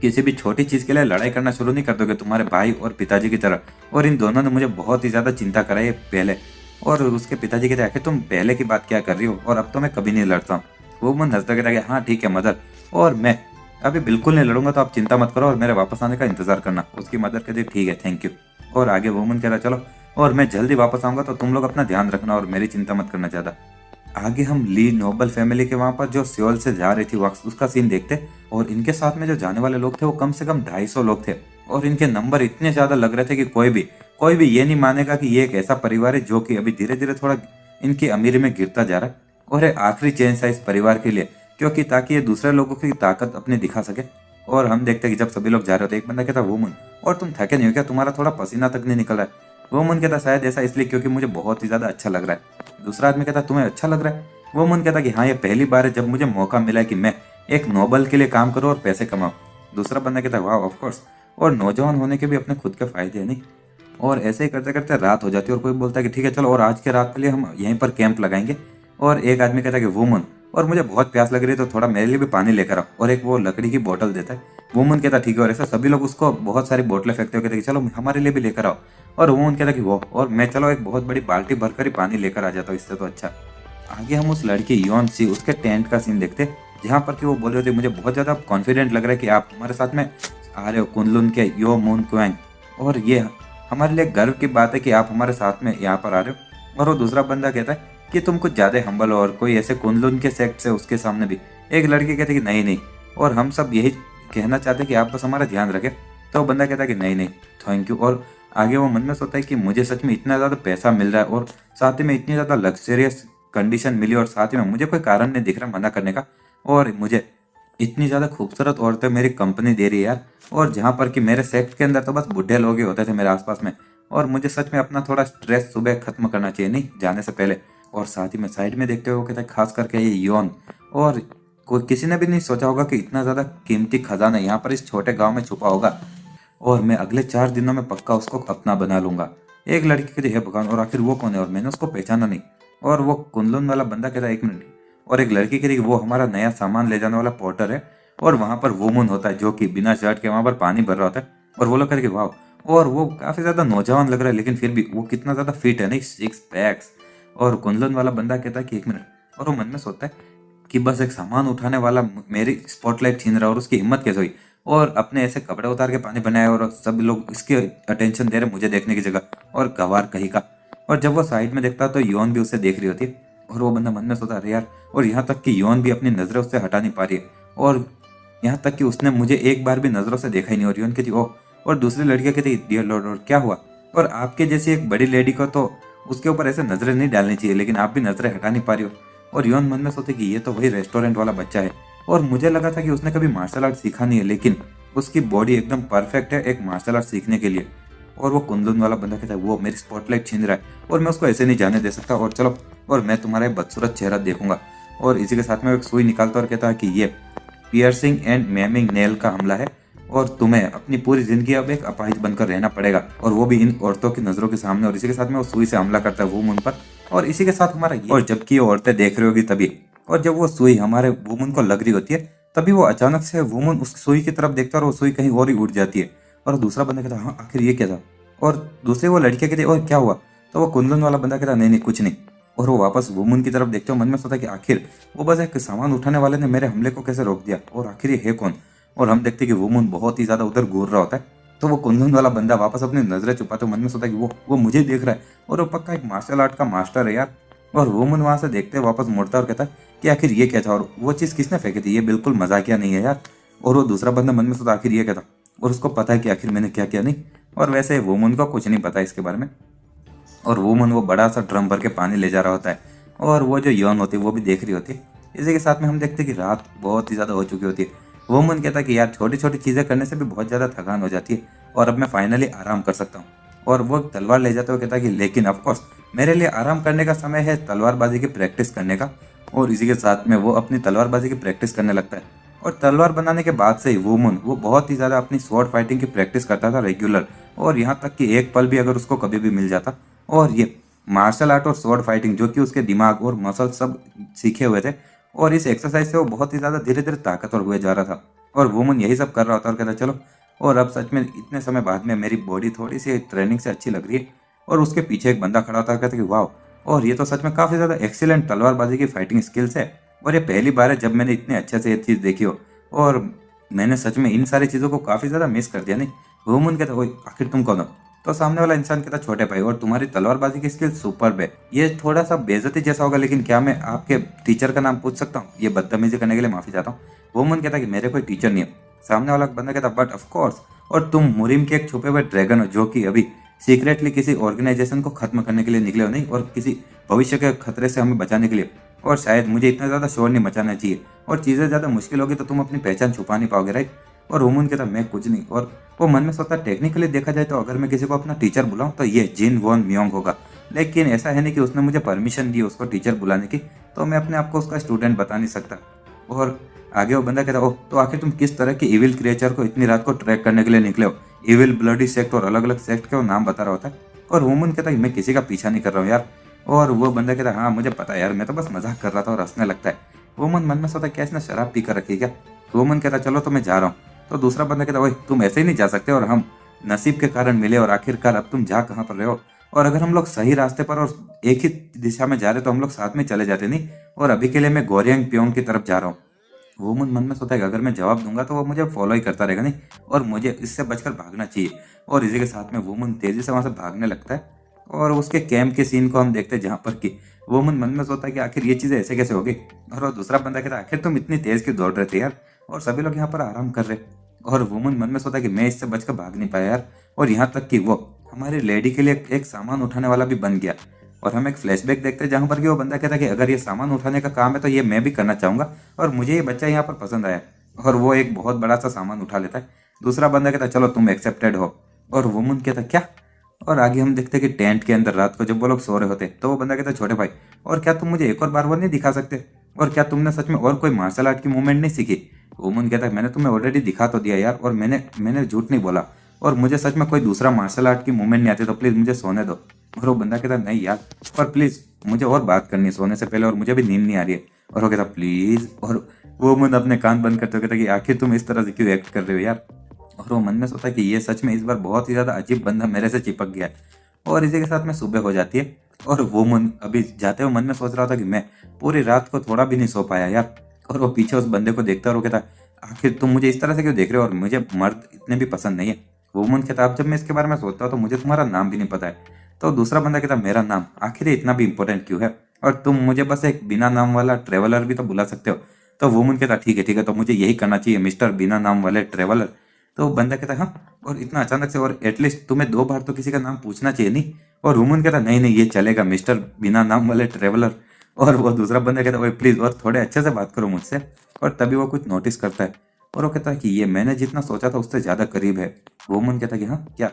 किसी भी छोटी चीज़ के लिए लड़ाई करना शुरू नहीं कर दोगे तुम्हारे भाई और पिताजी की तरह। और इन दोनों ने मुझे बहुत ही ज़्यादा चिंता कराई है पहले। और उसके पिताजी कहते आखिर तुम पहले की बात क्या कर रही हो, और अब तो मैं कभी नहीं लड़ता हूँ। वोमन हंसता कहता कि हाँ ठीक है मदर, और मैं अभी बिल्कुल नहीं लड़ूंगा, तो आप चिंता मत करो और मेरे वापस आने का इंतजार करना। उसकी मदर कहती ठीक है थैंक यू। और आगे वोमन कह रहा चलो, और मैं जल्दी वापस आऊंगा, तो तुम लोग अपना ध्यान रखना और मेरी चिंता मत करना ज़्यादा। आगे हम ली नोबल फैमिली के वहाँ पर जो सियोल से जा रही थी वक्त उसका सीन देखते, और इनके साथ में जो जाने वाले लोग थे वो कम से कम 250 लोग थे, और इनके नंबर इतने ज़्यादा लग रहे थे कि कोई भी ये नहीं मानेगा कि ये एक ऐसा परिवार है जो कि अभी धीरे धीरे थोड़ा इनकी अमीरी में गिरता जा रहा है, और एक आखिरी चेंज है इस परिवार के लिए, क्योंकि ताकि ये दूसरे लोगों की ताकत अपनी दिखा सके। और हम देखते हैं कि जब सभी लोग जा रहे होते एक बंदा कहता वोमन, और तुम थके नहीं हो क्या, तुम्हारा थोड़ा पसीना तक नहीं निकल रहा है। वोमन कहता शायद ऐसा इसलिए क्योंकि मुझे बहुत ही ज़्यादा अच्छा लग रहा है। दूसरा आदमी कहता तुम्हें अच्छा लग रहा है। वोमन कहता कि हाँ, ये पहली बार है जब मुझे मौका मिला है कि मैं एक नोबल के लिए काम करूँ और पैसे कमाऊँ। दूसरा बंदा कहता वाह ऑफ कोर्स, और नौजवान होने के भी अपने खुद के फायदे हैं नहीं। और ऐसे ही करते करते रात हो जाती है, और कोई बोलता है कि ठीक है चलो, और आज के रात के लिए हम यहीं पर कैंप लगाएंगे। और एक आदमी कहता है कि वुमन, और मुझे बहुत प्यास लग रही है तो थोड़ा मेरे लिए भी पानी लेकर आओ, और एक वो लकड़ी की बोतल देता है। वुमन कहता ठीक है, और ऐसा सभी लोग उसको बहुत सारी बोतलें फेंकते हुए कहते कि चलो हमारे लिए भी लेकर आओ। और वुमन कहता कि वो, और मैं चलो एक बहुत बड़ी बाल्टी भरकर ही पानी लेकर आ जाता हूँ, इससे तो अच्छा। आगे हम उस लड़की योन सी उसके टेंट का सीन देखते, जहाँ पर कि वो बोल रहे थे मुझे बहुत ज़्यादा कॉन्फिडेंट लग रहा है कि आप हमारे साथ में आ रहे हो कुनलुन के यो मून क्वैंग, और ये हमारे लिए गर्व की बात है कि आप हमारे साथ में यहाँ पर आ रहे हो। और वो दूसरा बंदा कहता है कि तुम कुछ ज़्यादा हम्बल हो, और कोई ऐसे कुनलुन के सेक्ट से उसके सामने भी। एक लड़की कहती है कि नहीं नहीं, और हम सब यही कहना चाहते हैं कि आप बस हमारा ध्यान रखें। तो वो बंदा कहता है कि नहीं नहीं थैंक यू। और आगे वो मन में सोचता है कि मुझे सच में इतना ज़्यादा पैसा मिल रहा है, और साथ ही में इतनी ज़्यादा लग्जरियस कंडीशन मिली, और साथ ही में मुझे कोई कारण नहीं दिख रहा मना करने का, और मुझे इतनी ज़्यादा खूबसूरत औरतें मेरी कंपनी दे रही है यार। और जहाँ पर कि मेरे सेक्ट के अंदर तो बस बुढ़े लोग ही होते थे मेरे आसपास में, और मुझे सच में अपना थोड़ा स्ट्रेस सुबह खत्म करना चाहिए नहीं जाने से पहले। और साथ ही में साइड में देखते हुए कहता है खास करके ये योन, और कोई किसी ने भी नहीं सोचा होगा कि इतना ज़्यादा कीमती खजाना यहाँ पर इस छोटे गाँव में छुपा होगा, और मैं अगले 4 दिनों में पक्का उसको अपना बना लूंगा। एक लड़की कहती है भगवान, और आखिर वो कौन है, और मैंने उसको पहचाना नहीं। और वो कुनलुन वाला बंदा कहता है 1 मिनट। और एक लड़की कहती है वो हमारा नया सामान ले जाने वाला पोर्टर है, और वहाँ पर वुमन होता है जो कि बिना शर्ट के वहाँ पर पानी भर रहा होता है। और वो लोग कह रहे कि वाह, और वो काफ़ी ज़्यादा नौजवान लग रहा है, लेकिन फिर भी वो कितना ज़्यादा फिट है नहीं, 6 पैक्स। और कुनलुन वाला बंदा कहता है कि 1 मिनट, और वो मन में सोचता है कि बस एक सामान उठाने वाला मेरी स्पॉटलाइट छीन रहा है, और उसकी हिम्मत कैसे हुई, और अपने ऐसे कपड़े उतार के पानी बनाए, और सब लोग इसके अटेंशन दे रहे मुझे देखने की जगह, और गवार कहीं का। और जब वो साइड में देखता तो योन भी उसे देख रही होती है, और वो बंदा मन में सोचता अरे यार, और यहाँ तक कि योन भी अपनी नज़रें उससे हटा नहीं पा रही है, और यहाँ तक कि उसने मुझे एक बार भी नज़रों से देखा ही नहीं। और योन कहती ओह, और दूसरी लड़कियाँ कहती डियर लॉर्ड, और क्या हुआ, और आपके जैसी एक बड़ी लेडी को तो उसके ऊपर ऐसे नज़रें नहीं डालनी चाहिए, लेकिन आप भी नज़रें हटा नहीं पा रही हो। और योन मन में सोचे कि ये तो वही रेस्टोरेंट वाला बच्चा है, और मुझे लगा था कि उसने कभी मार्शल आर्ट सीखा नहीं है, लेकिन उसकी बॉडी एकदम परफेक्ट है एक मार्शल आर्ट सीखने के लिए। और वो कुंदन वाला बंदा कहता है वो मेरी स्पॉटलाइट छीन रहा है, और मैं उसको ऐसे नहीं जाने दे सकता, और चलो, और मैं तुम्हारा बदसूरत चेहरा देखूंगा। और इसी के साथ में एक सुई निकालता और कहता है कि ये पियर्सिंग एंड मैमिंग नेल का हमला है, और तुम्हें अपनी पूरी जिंदगी अब एक अपाहिज बनकर रहना पड़ेगा, और वो भी इन औरतों की नज़रों के सामने। और इसी के साथ में वो सुई से हमला करता है वुमन पर, और इसी के साथ हमारा और जबकि ये औरतें देख रही होगी तभी, और जब वो सुई हमारे वुमन को लग रही होती है तभी वो अचानक से वुमन उस सुई की तरफ देखता है, और वो सुई कहीं और ही उड़ जाती है। और दूसरा बंदा कहता है हाँ आखिर ये क्या था, और दूसरे वो लड़कियाँ कहती है और क्या हुआ, तो वो कुंदन वाला बंदा कहता नहीं नहीं कुछ नहीं। और वो वापस वुमन की तरफ देखते हो, मन में सोचा कि आखिर वो बस एक सामान उठाने वाले ने मेरे हमले को कैसे रोक दिया, और आखिर ये है कौन। और हम देखते कि वुमन बहुत ही ज्यादा उधर घूर रहा होता है। तो वो कुंदन वाला बंदा वापस अपनी नजरें छुपाते मन में सोचा कि वो मुझे देख रहा है, और वो पक्का एक मार्शल आर्ट का मास्टर है यार। और वुमन वहां से देखते वापस मुड़ता और कहता कि आखिर ये क्या था, और वो चीज किसने फेंकी थी, ये बिल्कुल मजाकिया नहीं है यार। और वो दूसरा बंदा मन में सोचा आखिर ये क्या था, और उसको पता है कि आखिर मैंने क्या किया नहीं। और वैसे वुमन को कुछ नहीं पता इसके बारे में। और वुमन वो बड़ा सा ड्रम भर के पानी ले जा रहा होता है, और वो जो यौन होती है वो भी देख रही होती है। इसी के साथ में हम देखते हैं कि रात बहुत ही ज़्यादा हो चुकी होती है। वुमन कहता है कि यार छोटी छोटी चीज़ें करने से भी बहुत ज़्यादा थकान हो जाती है, और अब मैं फाइनली आराम कर सकता हूँ। और वो तलवार ले जाते हुए कहता है कि लेकिन ऑफकोर्स मेरे लिए आराम करने का समय है तलवारबाजी की प्रैक्टिस करने का। और इसी के साथ में वो अपनी तलवारबाजी की प्रैक्टिस करने लगता है। और तलवार बनाने के बाद से ही वुमन वो बहुत ही ज़्यादा अपनी स्वॉर्ड फाइटिंग की प्रैक्टिस करता था रेगुलर। और यहाँ तक कि एक पल भी अगर उसको कभी भी मिल जाता, और ये मार्शल आर्ट और स्वॉर्ड फाइटिंग जो कि उसके दिमाग और मसल सब सीखे हुए थे, और इस एक्सरसाइज से वो बहुत ही ज़्यादा धीरे धीरे ताकतवर हुए जा रहा था। और वुमन यही सब कर रहा होता और कहता चलो, और अब सच में इतने समय बाद में मेरी बॉडी थोड़ी सी ट्रेनिंग से अच्छी लग रही है। और उसके पीछे एक बंदा खड़ा होता है, कहता कि वाह, और ये तो सच में काफ़ी ज़्यादा एक्सीलेंट तलवारबाजी की फाइटिंग स्किल्स है, और ये पहली बार है जब मैंने इतने अच्छे से ये चीज़ देखी हो। और मैंने सच में इन सारी चीज़ों को काफ़ी ज़्यादा मिस कर दिया नहीं। वुमन कहता ओए आखिर तुम कौन हो। तो सामने वाला इंसान कहता छोटे भाई, और तुम्हारी तलवारबाजी की स्किल सुपर्ब है। ये थोड़ा सा बेइज्जती जैसा होगा, लेकिन क्या मैं आपके टीचर का नाम पूछ सकता हूँ। ये बदतमीजी करने के लिए माफी चाहता हूँ। वुमन कहता कि मेरे कोई टीचर नहीं है। सामने वाला बंदा कहता बट ऑफ कोर्स, और तुम मुरिम के एक छुपे हुए ड्रैगन हो जो कि अभी सीक्रेटली किसी ऑर्गेनाइजेशन को खत्म करने के लिए निकले हो नहीं, और किसी भविष्य के खतरे से हमें बचाने के लिए। और शायद मुझे इतना ज़्यादा शोर नहीं मचाना चाहिए, और चीज़ें ज़्यादा मुश्किल होगी तो तुम अपनी पहचान छुपा नहीं पाओगे, राइट। और वुमन कहता मैं कुछ नहीं। और वो मन में सोचता टेक्निकली देखा जाए तो अगर मैं किसी को अपना टीचर बुलाऊं तो ये जिन वॉन मियोंग होगा, लेकिन ऐसा है नहीं कि उसने मुझे परमिशन दी उसको टीचर बुलाने की, तो मैं अपने आप को उसका स्टूडेंट बता नहीं सकता। और आगे वो बंदा कहता ओह, तो आखिर तुम किस तरह के इविल क्रिएचर को इतनी रात को ट्रैक करने के लिए निकले हो। इविल, ब्लडी सेक्ट और अलग अलग सेक्ट के वो नाम बता रहा होता है। और वुमन कहता है मैं किसी का पीछा नहीं कर रहा हूँ यार। और वो बंदा कहता हाँ मुझे पता है यार, मैं तो बस मजाक कर रहा था, और हंसने लगता है। वुमन मन में सोचता क्या इसने शराब पी कर रखी है क्या। वुमन कहता चलो तो मैं जा रहा हूँ। तो दूसरा बंदा कहता वही तुम ऐसे ही नहीं जा सकते, और हम नसीब के कारण मिले, और आखिरकार अब तुम जा कहाँ पर रहे हो। और अगर हम लोग सही रास्ते पर और एक ही दिशा में जा रहे तो हम लोग साथ में चले जाते नहीं। और अभी के लिए मैं गोरियांग प्योंग की तरफ जा रहा हूँ। वुमन मन में सोचा है कि अगर मैं जवाब दूंगा तो वो मुझे फॉलो ही करता रहेगा नहीं, और मुझे इससे बचकर भागना चाहिए। और इसी के साथ में वुमन तेजी से वहां से भागने लगता है। और उसके कैंप के सीन को हम देखते हैं जहाँ पर कि वुमन मन में सोचता है कि आखिर ये चीज़ें ऐसे कैसे होगी। और वो दूसरा बंदा कहता है आखिर तुम इतनी तेज क्यों दौड़ रहे थे यार, और सभी लोग यहाँ पर आराम कर रहे। और वुमन मन में सोचता है कि मैं इससे बचकर भाग नहीं पाया यार। और यहाँ तक कि वो हमारी लेडी के लिए एक सामान उठाने वाला भी बन गया। और हम एक फ्लैशबैक देखते हैं जहाँ पर कि वो बंदा कहता है कि अगर ये सामान उठाने का काम है तो ये मैं भी करना चाहूंगा, और मुझे ये बच्चा यहाँ पर पसंद आया। और वो एक बहुत बड़ा सा सामान उठा लेता है। दूसरा बंदा कहता है चलो तुम एक्सेप्टेड हो। और वुमन कहता क्या। और आगे हम देखते हैं कि टेंट के अंदर रात को जब वो लोग सो रहे होते तो वो बंदा कहता है छोटे भाई, और क्या तुम मुझे एक और बार वो नहीं दिखा सकते, और क्या तुमने सच में और कोई मार्शल आर्ट की मूवमेंट नहीं सीखी। वुमन कहता है मैंने तुम्हें ऑलरेडी दिखा तो दिया यार, और मैंने झूठ नहीं बोला, और मुझे सच में कोई दूसरा मार्शल आर्ट की मूवमेंट नहीं आती, तो प्लीज मुझे सोने दो। और वो बंदा कहता नहीं यार, और प्लीज मुझे और बात करनी है सोने से पहले, और मुझे भी नींद नहीं आ रही है। और वो कहता प्लीज। और वो मन अपने कान बंद करते हुए कहता कि आखिर तुम इस तरह से क्यों एक्ट कर रहे हो यार। और वो मन में सोचता है कि ये सच में इस बार बहुत ही ज्यादा अजीब बंदा मेरे से चिपक गया है। और इसी के साथ में सुबह हो जाती है। और वो मन अभी जाते हुए मन में सोच रहा था कि मैं पूरी रात को थोड़ा भी नहीं सो पाया यार। और वो पीछे उस बंदे को देखता और वो कहता आखिर तुम मुझे इस तरह से क्यों देख रहे हो, और मुझे मर्द इतने भी पसंद नहीं है। वुमन कहता अब जब मैं इसके बारे में सोचता हूँ तो मुझे तुम्हारा नाम भी नहीं पता है। तो दूसरा बंदा कहता मेरा नाम आखिर ये इतना भी इंपॉर्टेंट क्यों है, और तुम मुझे बस एक बिना नाम वाला ट्रेवलर भी तो बुला सकते हो। तो वुमन कहता ठीक है, तो मुझे यही करना चाहिए मिस्टर बिना नाम वाले ट्रेवलर। तो बंदा कहता हाँ, और इतना अचानक से, और एटलीस्ट तुम्हें 2 बार तो किसी का नाम पूछना चाहिए नहीं। और वुमन कहता नहीं नहीं ये चलेगा मिस्टर बिना नाम वाले ट्रेवलर। और वो दूसरा बंदा कहता ओए प्लीज और थोड़े अच्छे से बात करो मुझसे। और तभी वो कुछ नोटिस करता है, और वो कहता है कि ये मैंने जितना सोचा था उससे ज़्यादा करीब है। वुमन कहता है कि हाँ क्या।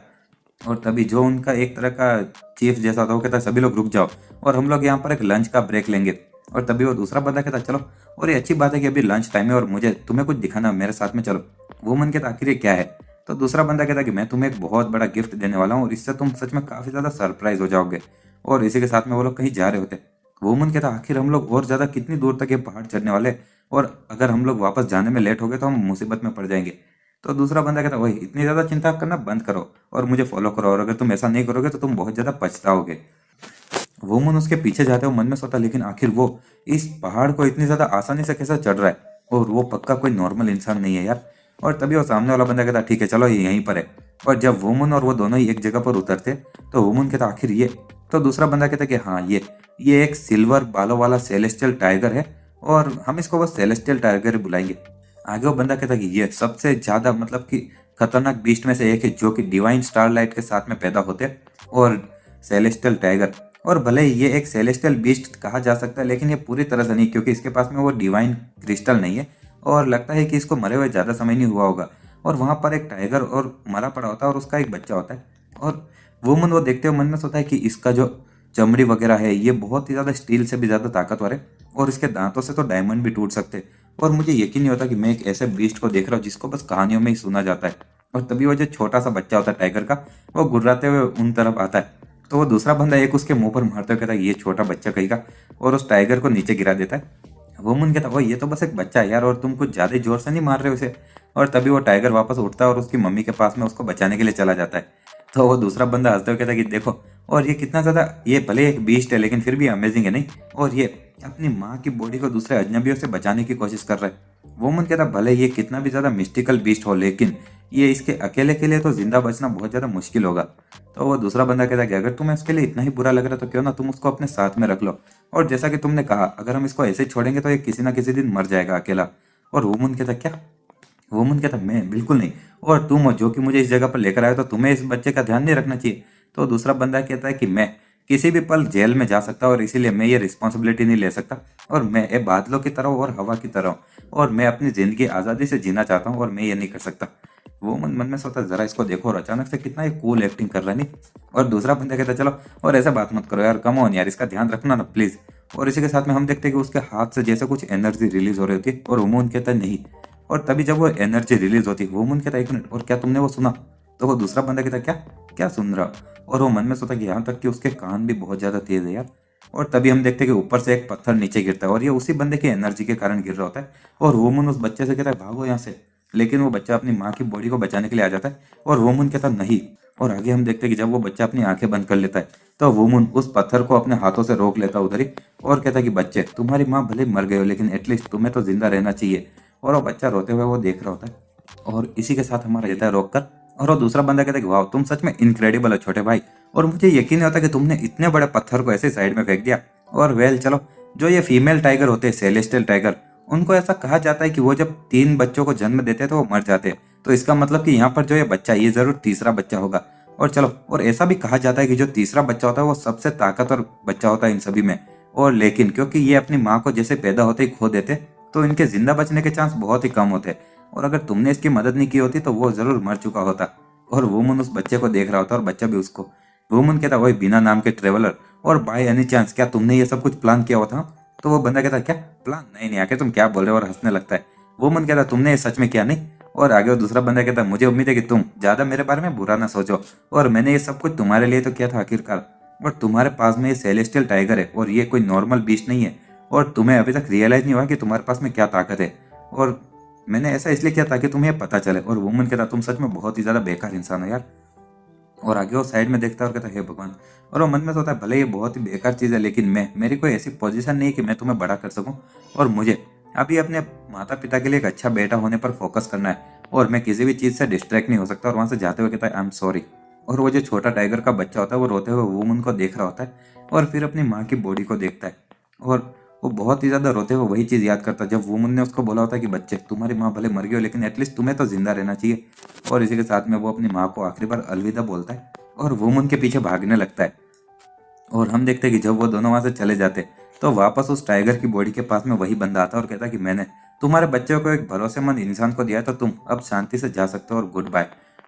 और तभी जो उनका एक तरह का चीफ जैसा था वो कहता है सभी लोग रुक जाओ, और हम लोग यहाँ पर एक लंच का ब्रेक लेंगे। और तभी वो दूसरा बंदा कहता चलो, और ये अच्छी बात है कि अभी लंच टाइम है और मुझे तुम्हें कुछ दिखाना है, मेरे साथ में चलो। वुमन कहता आखिर ये क्या है। तो दूसरा बंदा कहता कि मैं तुम्हें एक बहुत बड़ा गिफ्ट देने वाला हूँ, और इससे तुम सच में काफ़ी ज़्यादा सरप्राइज हो जाओगे। और इसी के साथ में वो लोग कहीं जा रहे होते। वुमन कहता आखिर हम लोग और ज़्यादा कितनी दूर तक ये पहाड़ चढ़ने वाले, और अगर हम लोग वापस जाने में लेट हो गए तो हम मुसीबत में पड़ जाएंगे। तो दूसरा बंदा कहता वही इतनी ज़्यादा चिंता करना बंद करो और मुझे फॉलो करो, और अगर तुम ऐसा नहीं करोगे तो तुम बहुत ज़्यादा पछताओगे। वुमन उसके पीछे जाते हुए मन में सोचा लेकिन आखिर वो इस पहाड़ को इतनी ज्यादा आसानी से कैसे चढ़ रहा है, और वो पक्का कोई नॉर्मल इंसान नहीं है यार। और तभी वो सामने वाला बंदा कहता ठीक है चलो ये यहीं पर है। और जब वुमन और वो दोनों ही एक जगह पर उतरते तो वुमन कहता आखिर ये, तो दूसरा बंदा कहता कि हाँ ये एक सिल्वर बालों वाला सेलेस्टियल टाइगर है और हम इसको बस सेलेस्टियल टाइगर ही बुलाएंगे। आगे वो बंदा कहता कि ये सबसे ज्यादा मतलब कि खतरनाक बीस्ट में से एक है जो कि डिवाइन स्टारलाइट के साथ में पैदा होते हैं और सेलेस्टियल टाइगर। और भले ही ये एक सेलेस्टियल बीस्ट कहा जा सकता है लेकिन ये पूरी तरह से नहीं, क्योंकि इसके पास में वो डिवाइन क्रिस्टल नहीं है और लगता है कि इसको मरे हुए ज़्यादा समय नहीं हुआ होगा। और वहाँ पर एक टाइगर और मरा पड़ा होता है और उसका एक बच्चा होता है। और वुमन वो देखते हुए मन में सोचता है कि इसका जो चमड़ी वगैरह है ये बहुत ही ज़्यादा स्टील से भी ज़्यादा ताकतवर है और इसके दांतों से तो डायमंड भी टूट सकते हैं। और मुझे यकीन नहीं होता कि मैं एक ऐसे बीस्ट को देख रहा हूँ जिसको बस कहानियों में ही सुना जाता है। और तभी वो जो छोटा सा बच्चा होता है टाइगर का, वो गुर्राते हुए उन तरफ आता है। तो वो दूसरा बंदा एक उसके मुंह पर मारते हुए कहता है ये छोटा बच्चा कहीं का, और उस टाइगर को नीचे गिरा देता है। वुमन कहता वो ये तो बस एक बच्चा है यार और तुम कुछ ज्यादा जोर से नहीं मार रहे हो उसे। और तभी वो टाइगर वापस उठता है और उसकी मम्मी के पास में उसको बचाने के लिए चला जाता है। तो वो दूसरा बंदा हंसते हुए कहता है कि देखो, और ये कितना ज्यादा, ये भले एक बीस्ट है लेकिन फिर भी अमेजिंग है नहीं, और ये अपनी माँ की बॉडी को दूसरे अजनबियों से बचाने की कोशिश कर रहा है। वुमन कहता भले ये कितना भी ज्यादा मिस्टिकल बीस्ट हो लेकिन ये इसके अकेले के लिए तो जिंदा बचना बहुत ज्यादा मुश्किल होगा। तो वो दूसरा बंदा कहता है कि अगर तुम्हें उसके लिए इतना ही बुरा लग रहा है तो क्यों ना तुम उसको अपने साथ में रख लो, और जैसा कि तुमने कहा अगर हम इसको ऐसे ही छोड़ेंगे तो ये किसी ना किसी दिन मर जाएगा अकेला। और वुमन कहता क्या, वुमन कहता मैं बिल्कुल नहीं, और तुम हो जो कि मुझे इस जगह पर लेकर आए तो तुम्हें इस बच्चे का ध्यान नहीं रखना चाहिए। तो दूसरा बंदा कहता है कि मैं किसी भी पल जेल में जा सकता और इसीलिए मैं ये रिस्पॉन्सिबिलिटी नहीं ले सकता, और मैं ये बादलों की तरह हूँ और हवा की तरह हूँ और मैं अपनी जिंदगी आज़ादी से जीना चाहता हूँ और मैं ये नहीं कर सकता। वो मन मन में सोचता जरा इसको देखो और अचानक से कितना ये कूल एक्टिंग कर रहा है नहीं। और दूसरा बंदा कहता चलो और ऐसा बात मत करो यार, कम ऑन यार, इसका ध्यान रखना ना प्लीज। और इसी के साथ में हम देखते हैं कि उसके हाथ से जैसे कुछ एनर्जी रिलीज हो रही होती है और वुमन कहता है नहीं। और तभी जब वो एनर्जी रिलीज होती है वुमन कहता है एक मिनट, और क्या तुमने वो सुना? तो वो दूसरा बंदा कहता क्या क्या सुन रहा? और वो मन में सोचा कि यहाँ तक कि उसके कान भी बहुत ज्यादा तेज है यार। और तभी हम देखते हैं कि ऊपर से एक पत्थर नीचे गिरता है और ये उसी बंदे की एनर्जी के कारण गिर रहा होता है। और वुमन उस बच्चे से कहता है भागो यहाँ से, लेकिन वो बच्चा अपनी माँ की बॉडी को बचाने के लिए आ जाता है और वुमन कहता नहीं। और आगे हम देखते हैं कि जब वो बच्चा अपनी आंखें बंद कर लेता है तो वुमन उस पत्थर को अपने हाथों से रोक लेता है उधर ही और कहता है कि बच्चे तुम्हारी माँ भले मर गए हो लेकिन एटलीस्ट तुम्हें तो जिंदा रहना चाहिए। और वो बच्चा रोते हुए वो देख रहा होता है और इसी के साथ हमारा रहता है रोक कर। और वो दूसरा बंदा कहता है कि वाह तुम सच में इनक्रेडिबल हो छोटे भाई, और मुझे यकीन नहीं होता कि तुमने इतने बड़े पत्थर को ऐसे साइड में फेंक दिया। और वेल चलो, जो ये फीमेल टाइगर होते हैं सेलेस्टियल टाइगर, उनको ऐसा कहा जाता है कि वो जब 3 बच्चों को जन्म देते हैं तो वो मर जाते हैं, तो इसका मतलब कि यहाँ पर जो ये बच्चा है ये जरूर तीसरा बच्चा होगा। और चलो, और ऐसा भी कहा जाता है कि जो तीसरा बच्चा होता है वो सबसे ताकतवर बच्चा होता है इन सभी में। और लेकिन क्योंकि ये अपनी माँ को जैसे पैदा होते ही खो देते तो इनके जिंदा बचने के चांस बहुत ही कम होते, और अगर तुमने इसकी मदद नहीं की होती तो वो जरूर मर चुका होता। और वुमन उस बच्चे को देख रहा होता और बच्चा भी उसको। वुमन कहता वही बिना नाम के ट्रेवलर, और बाय एनी चांस क्या तुमने ये सब कुछ प्लान किया हुआ था? तो वो बंदा कहता क्या प्लान? नहीं नहीं, आके तुम क्या बोल रहे हो, और हंसने लगता है। वुमन कहता तुमने ये सच में किया नहीं? और आगे वो दूसरा बंदा कहता मुझे उम्मीद है कि तुम ज्यादा मेरे बारे में बुरा ना सोचो, और मैंने ये सब कुछ तुम्हारे लिए तो किया था आखिरकार, और तुम्हारे पास में ये सेलेस्टियल टाइगर है और ये कोई नॉर्मल बीस्ट नहीं है, और तुम्हें अभी तक रियलाइज नहीं हुआ कि तुम्हारे पास में क्या ताकत है, और मैंने ऐसा इसलिए किया ताकि तुम्हें पता चले। और वुमन कहता तुम सच में बहुत ही ज्यादा बेकार इंसान हो यार। और आगे वो साइड में देखता है और कहता हे भगवान। और वो मन में सोचता है भले ये बहुत ही बेकार चीज़ है लेकिन मेरी कोई ऐसी पोजीशन नहीं कि मैं तुम्हें बड़ा कर सकूं, और मुझे अभी अपने माता पिता के लिए एक अच्छा बेटा होने पर फोकस करना है, और मैं किसी भी चीज़ से डिस्ट्रैक्ट नहीं हो सकता। और वहाँ से जाते हुए कहता है आई एम सॉरी। और वो जो छोटा टाइगर का बच्चा होता है वो रोते हुए वुमन को देख रहा होता है और फिर अपनी माँ की बॉडी को देखता है, और वो बहुत ही ज़्यादा रोते हुए वही चीज़ याद करता है जब वुमन ने उसको बोला होता है कि बच्चे तुम्हारी माँ भले मर गई हो लेकिन एटलीस्ट तुम्हें तो जिंदा रहना चाहिए। और इसी के साथ में वो अपनी माँ को आखिरी बार अलविदा बोलता है और वुमन के पीछे भागने लगता है। और हम देखते हैं कि जब वो दोनों वहां से चले जाते तो वापस उस टाइगर की बॉडी के पास में वही बंदा आता है और कहता है कि मैंने तुम्हारे बच्चे को एक भरोसेमंद इंसान को दिया तो तुम अब शांति से जा सकते हो और गुड बाय।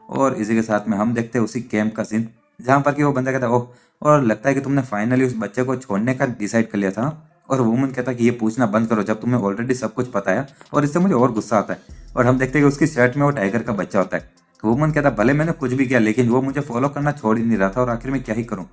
और इसी के साथ में हम देखते हैं उसी कैंप का सीन जहाँ पर कि वो बंदा कहता है ओह, और लगता है कि तुमने फाइनली उस बच्चे को छोड़ने का डिसाइड कर लिया था। और वुमन कहता है कि ये पूछना बंद करो जब तुम्हें ऑलरेडी सब कुछ पता है, और इससे मुझे और गुस्सा आता है। और हम देखते हैं कि उसकी शर्ट में वो टाइगर का बच्चा होता है। वुमन कहता भले मैंने कुछ भी किया लेकिन वो मुझे फॉलो करना छोड़ ही नहीं रहा था और आखिर में क्या ही करूं।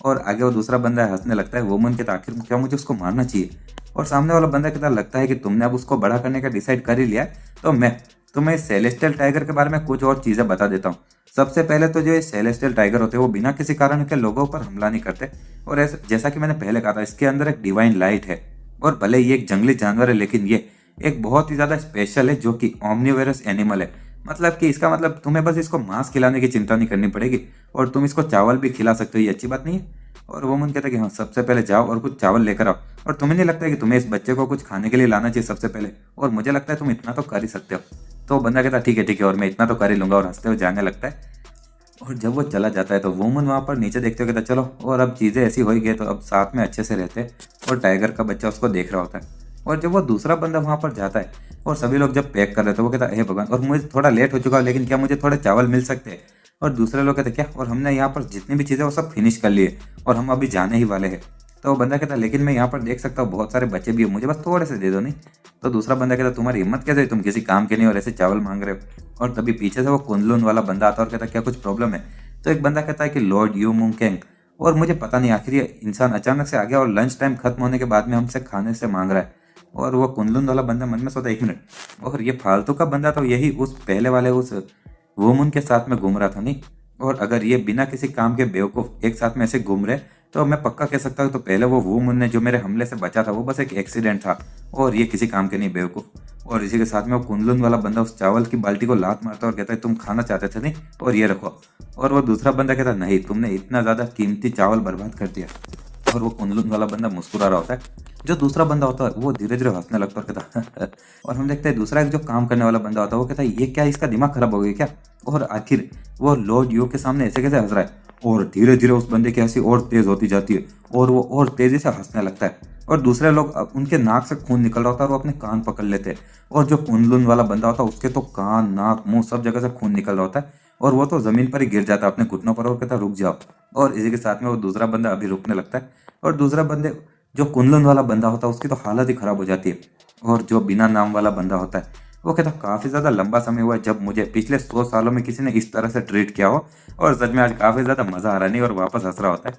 और आगे वो दूसरा बंदा हंसने लगता है। वुमन कहता आखिर में क्या मुझे उसको मारना चाहिए? और सामने वाला बंदा कहता लगता है कि तुमने अब उसको बड़ा करने का डिसाइड कर ही लिया है तो मैं तो मैं सेलेस्टियल टाइगर के बारे में कुछ और चीज़ें बता देता हूँ। सबसे पहले तो जो ये सेलेस्टियल टाइगर होते हैं वो बिना किसी कारण के लोगों पर हमला नहीं करते, और ऐसा जैसा कि मैंने पहले कहा था, इसके अंदर एक डिवाइन लाइट है। और भले ये एक जंगली जानवर है, लेकिन ये एक बहुत ही ज़्यादा स्पेशल है, जो कि ओमनिवोरस एनिमल है। मतलब कि इसका मतलब तुम्हें बस इसको मांस खिलाने की चिंता नहीं करनी पड़ेगी, और तुम इसको चावल भी खिला सकते हो, ये अच्छी बात नहीं है। और वो मन कहता है कि हाँ, सबसे पहले जाओ और कुछ चावल लेकर आओ। और तुम्हें नहीं लगता है कि तुम्हें इस बच्चे को कुछ खाने के लिए लाना चाहिए सबसे पहले? और मुझे लगता है तुम इतना तो कर ही सकते हो। तो बंदा कहता ठीक है ठीक है, और मैं इतना तो कर ही लूंगा, और हंसते हुए जाने लगता है। और जब वो चला जाता है तो वुमन वहाँ पर नीचे देखते हो, कहता चलो, और अब चीज़ें ऐसी हो ही गई तो अब साथ में अच्छे से रहते हैं। और टाइगर का बच्चा उसको देख रहा होता है। और जब वो दूसरा बंदा वहाँ पर जाता है और सभी लोग जब पैक कर रहे थे, वो कहता है हे भगवान, और मुझे थोड़ा लेट हो चुका है, लेकिन क्या मुझे थोड़े चावल मिल सकते हैं? और दूसरे लोग कहते क्या, और हमने यहाँ पर जितनी भी चीज़ें वो सब फिनिश कर लिए, और हम अभी जाने ही वाले हैं। तो वो बंदा कहता लेकिन मैं यहाँ पर देख सकता हूँ बहुत सारे बच्चे भी हैं, मुझे बस थोड़े से दे दो नहीं। तो दूसरा बंदा कहता तुम्हारी हिम्मत कैसे हुई, तुम किसी काम के नहीं और ऐसे चावल मांग रहे हो? और तभी पीछे से वो कुंदलून वाला बंदा आता है और कहता क्या कुछ प्रॉब्लम है? तो एक बंदा कहता है कि लॉर्ड यू मुंगकेंग, और मुझे पता नहीं आखिर ये इंसान अचानक से आ गया और लंच टाइम खत्म होने के बाद में हमसे खाने से मांग रहा है। और वो कुंदलून वाला बंदा मन में सोचा एक मिनट, और ये फालतू का बंदा तो यही उस पहले वाले उस वुमन के साथ में घूम रहा था नहीं। और अगर ये बिना किसी काम के बेवकूफ़ एक साथ में ऐसे घूम रहे, तो मैं पक्का कह सकता हूँ तो पहले वो वुमन ने जो मेरे हमले से बचा था वो बस एक एक्सीडेंट था, और ये किसी काम के नहीं बेवकूफ़। और इसी के साथ में वो कुंदलून वाला बंदा उस चावल की बाल्टी को लात मारता है और कहता है तुम खाना चाहते थे नहीं, और ये रखो। और वो दूसरा बंदा कहता है नहीं, तुमने इतना ज़्यादा कीमती चावल बर्बाद कर दिया। और वो कुंदलून वाला बंदा मुस्कुरा रहा होता है। जो दूसरा बंदा होता है वो धीरे धीरे हंसने लगता है और कहता और हम देखते हैं दूसरा एक जो काम करने वाला बंदा होता है वो कहता है ये क्या, इसका दिमाग खराब हो गया क्या? और आखिर वो लॉर्ड यू के सामने ऐसे कैसे हंस रहा है? और धीरे धीरे उस बंदे की हंसी और तेज होती जाती है, और वो और तेजी से हंसने लगता है। और दूसरे लोग उनके नाक से खून निकल रहा होता है और वो अपने कान पकड़ लेते हैं। और जो कुंदलून वाला बंदा होता है उसके तो कान, नाक, मुंह सब जगह से खून निकल रहा होता है, और वो तो जमीन पर ही गिर जाता है अपने घुटनों पर और कहता है रुक जाओ। और इसी के साथ में वो दूसरा बंदा अभी रुकने लगता है, और दूसरा बंदे जो कुंदलून वाला बंदा होता है उसकी तो हालत ही खराब हो जाती है। और जो बिना नाम वाला बंदा होता है वो कहता काफ़ी ज़्यादा लंबा समय हुआ है जब मुझे पिछले 100 सालों में किसी ने इस तरह से ट्रीट किया हो, और सच में आज काफ़ी ज़्यादा मज़ा आ रहा नहीं, और वापस हंस रहा होता है।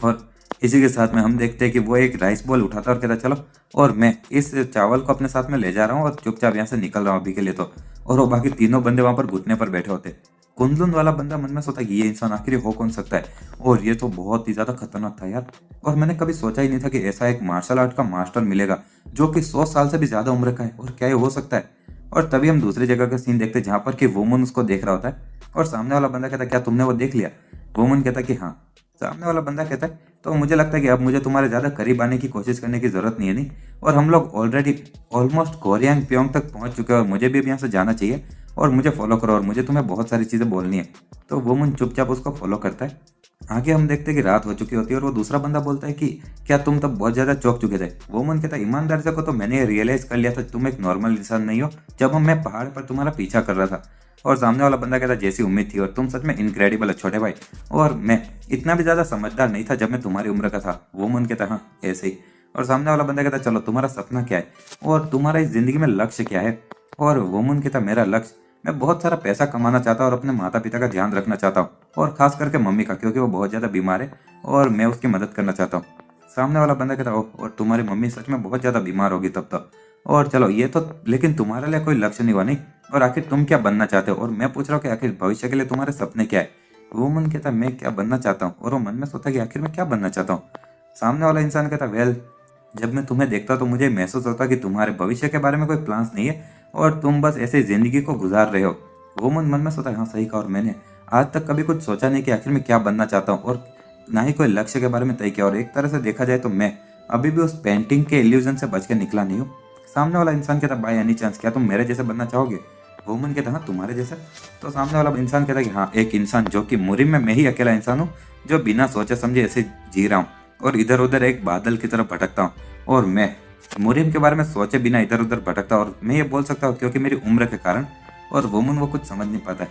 और इसी के साथ में हम देखते हैं कि वो एक राइस बॉल उठाता है और कहता चलो, और मैं इस चावल को अपने साथ में ले जा रहा हूँ और चुपचाप यहाँ से निकल रहा हूँ अभी के लिए तो। और वो बाकी तीनों बंदे वहाँ पर घुटने पर बैठे होते। कुंदलून वाला बंदा मन में सोचा कि ये इंसान आखिर हो कौन सकता है, और ये तो बहुत ही ज़्यादा खतरनाक था यार। और मैंने कभी सोचा ही नहीं था कि ऐसा एक मार्शल आर्ट का मास्टर मिलेगा जो कि 100 साल से भी ज़्यादा उम्र का है, और क्या ये हो सकता है? और तभी हम दूसरी जगह का सीन देखते हैं जहाँ पर कि वुमन उसको देख रहा होता है, और सामने वाला बंदा कहता है क्या तुमने वो देख लिया? वुमन कहता है कि हाँ। सामने वाला बंदा कहता है तो मुझे लगता है कि अब मुझे तुम्हारे ज़्यादा करीब आने की कोशिश करने की ज़रूरत नहीं है नहीं, और हम लोग ऑलरेडी ऑलमोस्ट कोरियांग प्योंग तक पहुंच चुके हैं, और मुझे भी अब यहाँ से जाना चाहिए, और मुझे फॉलो करो, और मुझे तुम्हें बहुत सारी चीज़ें बोलनी है। तो वुमन चुपचाप उसको फॉलो करता है। आगे हम देखते हैं कि रात हो चुकी होती है, और वो दूसरा बंदा बोलता है कि क्या तुम तब बहुत ज़्यादा चौंक चुके थे? वुमन कहता है ईमानदार से को तो मैंने रियलाइज़ कर लिया था तुम एक नॉर्मल इंसान नहीं हो जब मैं पहाड़ पर तुम्हारा पीछा कर रहा था। और सामने वाला बंदा कहता जैसी उम्मीद थी, और तुम सच में इनक्रेडिबल है छोटे भाई, और मैं इतना भी ज़्यादा समझदार नहीं था जब मैं तुम्हारी उम्र का था। वुमन कहता हाँ ऐसे ही। और सामने वाला बंदा कहता चलो तुम्हारा सपना क्या है, और तुम्हारा इस ज़िंदगी में लक्ष्य क्या है? और वुमन कहता मेरा लक्ष्य, मैं बहुत सारा पैसा कमाना चाहता हूँ और अपने माता पिता का ध्यान रखना चाहता हूँ, और खास करके मम्मी का, क्योंकि वो बहुत ज़्यादा बीमार है और मैं उसकी मदद करना चाहता हूँ। सामने वाला बंदा कहता ओह, और तुम्हारी मम्मी सच में बहुत ज़्यादा बीमार होगी तब तक। और चलो ये तो, लेकिन तुम्हारे लिए कोई लक्ष्य नहीं हुआ नहीं, और आखिर तुम क्या बनना चाहते हो? और मैं पूछ रहा हूँ कि आखिर भविष्य के लिए तुम्हारे सपने क्या है? वुमन कहता मैं क्या बनना चाहता हूँ, और वो मन में सोचता कि आखिर मैं क्या बनना चाहता हूँ। सामने वाला इंसान कहता वेल, जब मैं तुम्हें देखता हूँ तो मुझे महसूस होता कि तुम्हारे भविष्य के बारे में कोई प्लान्स नहीं है, और तुम बस ऐसे जिंदगी को गुजार रहे हो। वुमन मन में सोचा हाँ सही कहा, और मैंने आज तक कभी कुछ सोचा नहीं कि आखिर मैं क्या बनना चाहता हूँ, और ना ही कोई लक्ष्य के बारे में तय किया। और एक तरह से देखा जाए तो मैं अभी भी उस पेंटिंग के इल्यूजन से बच के निकला नहीं हूँ। सामने वाला इंसान कहता बाय एनी चांस क्या तुम मेरे जैसे बनना चाहोगे? वुमन कहता हाँ तुम्हारे जैसा। तो सामने वाला इंसान कहता कि हाँ एक इंसान जो कि मुरीम में मैं ही अकेला इंसान हूँ जो बिना सोचे समझे ऐसे जी रहा हूँ, और इधर उधर एक बादल की तरफ भटकता हूँ, और मैं मुरीम के बारे में सोचे बिना इधर उधर भटकता, और मैं ये बोल सकता हूँ क्योंकि मेरी उम्र के कारण। और वुमन वो कुछ समझ नहीं पाता है।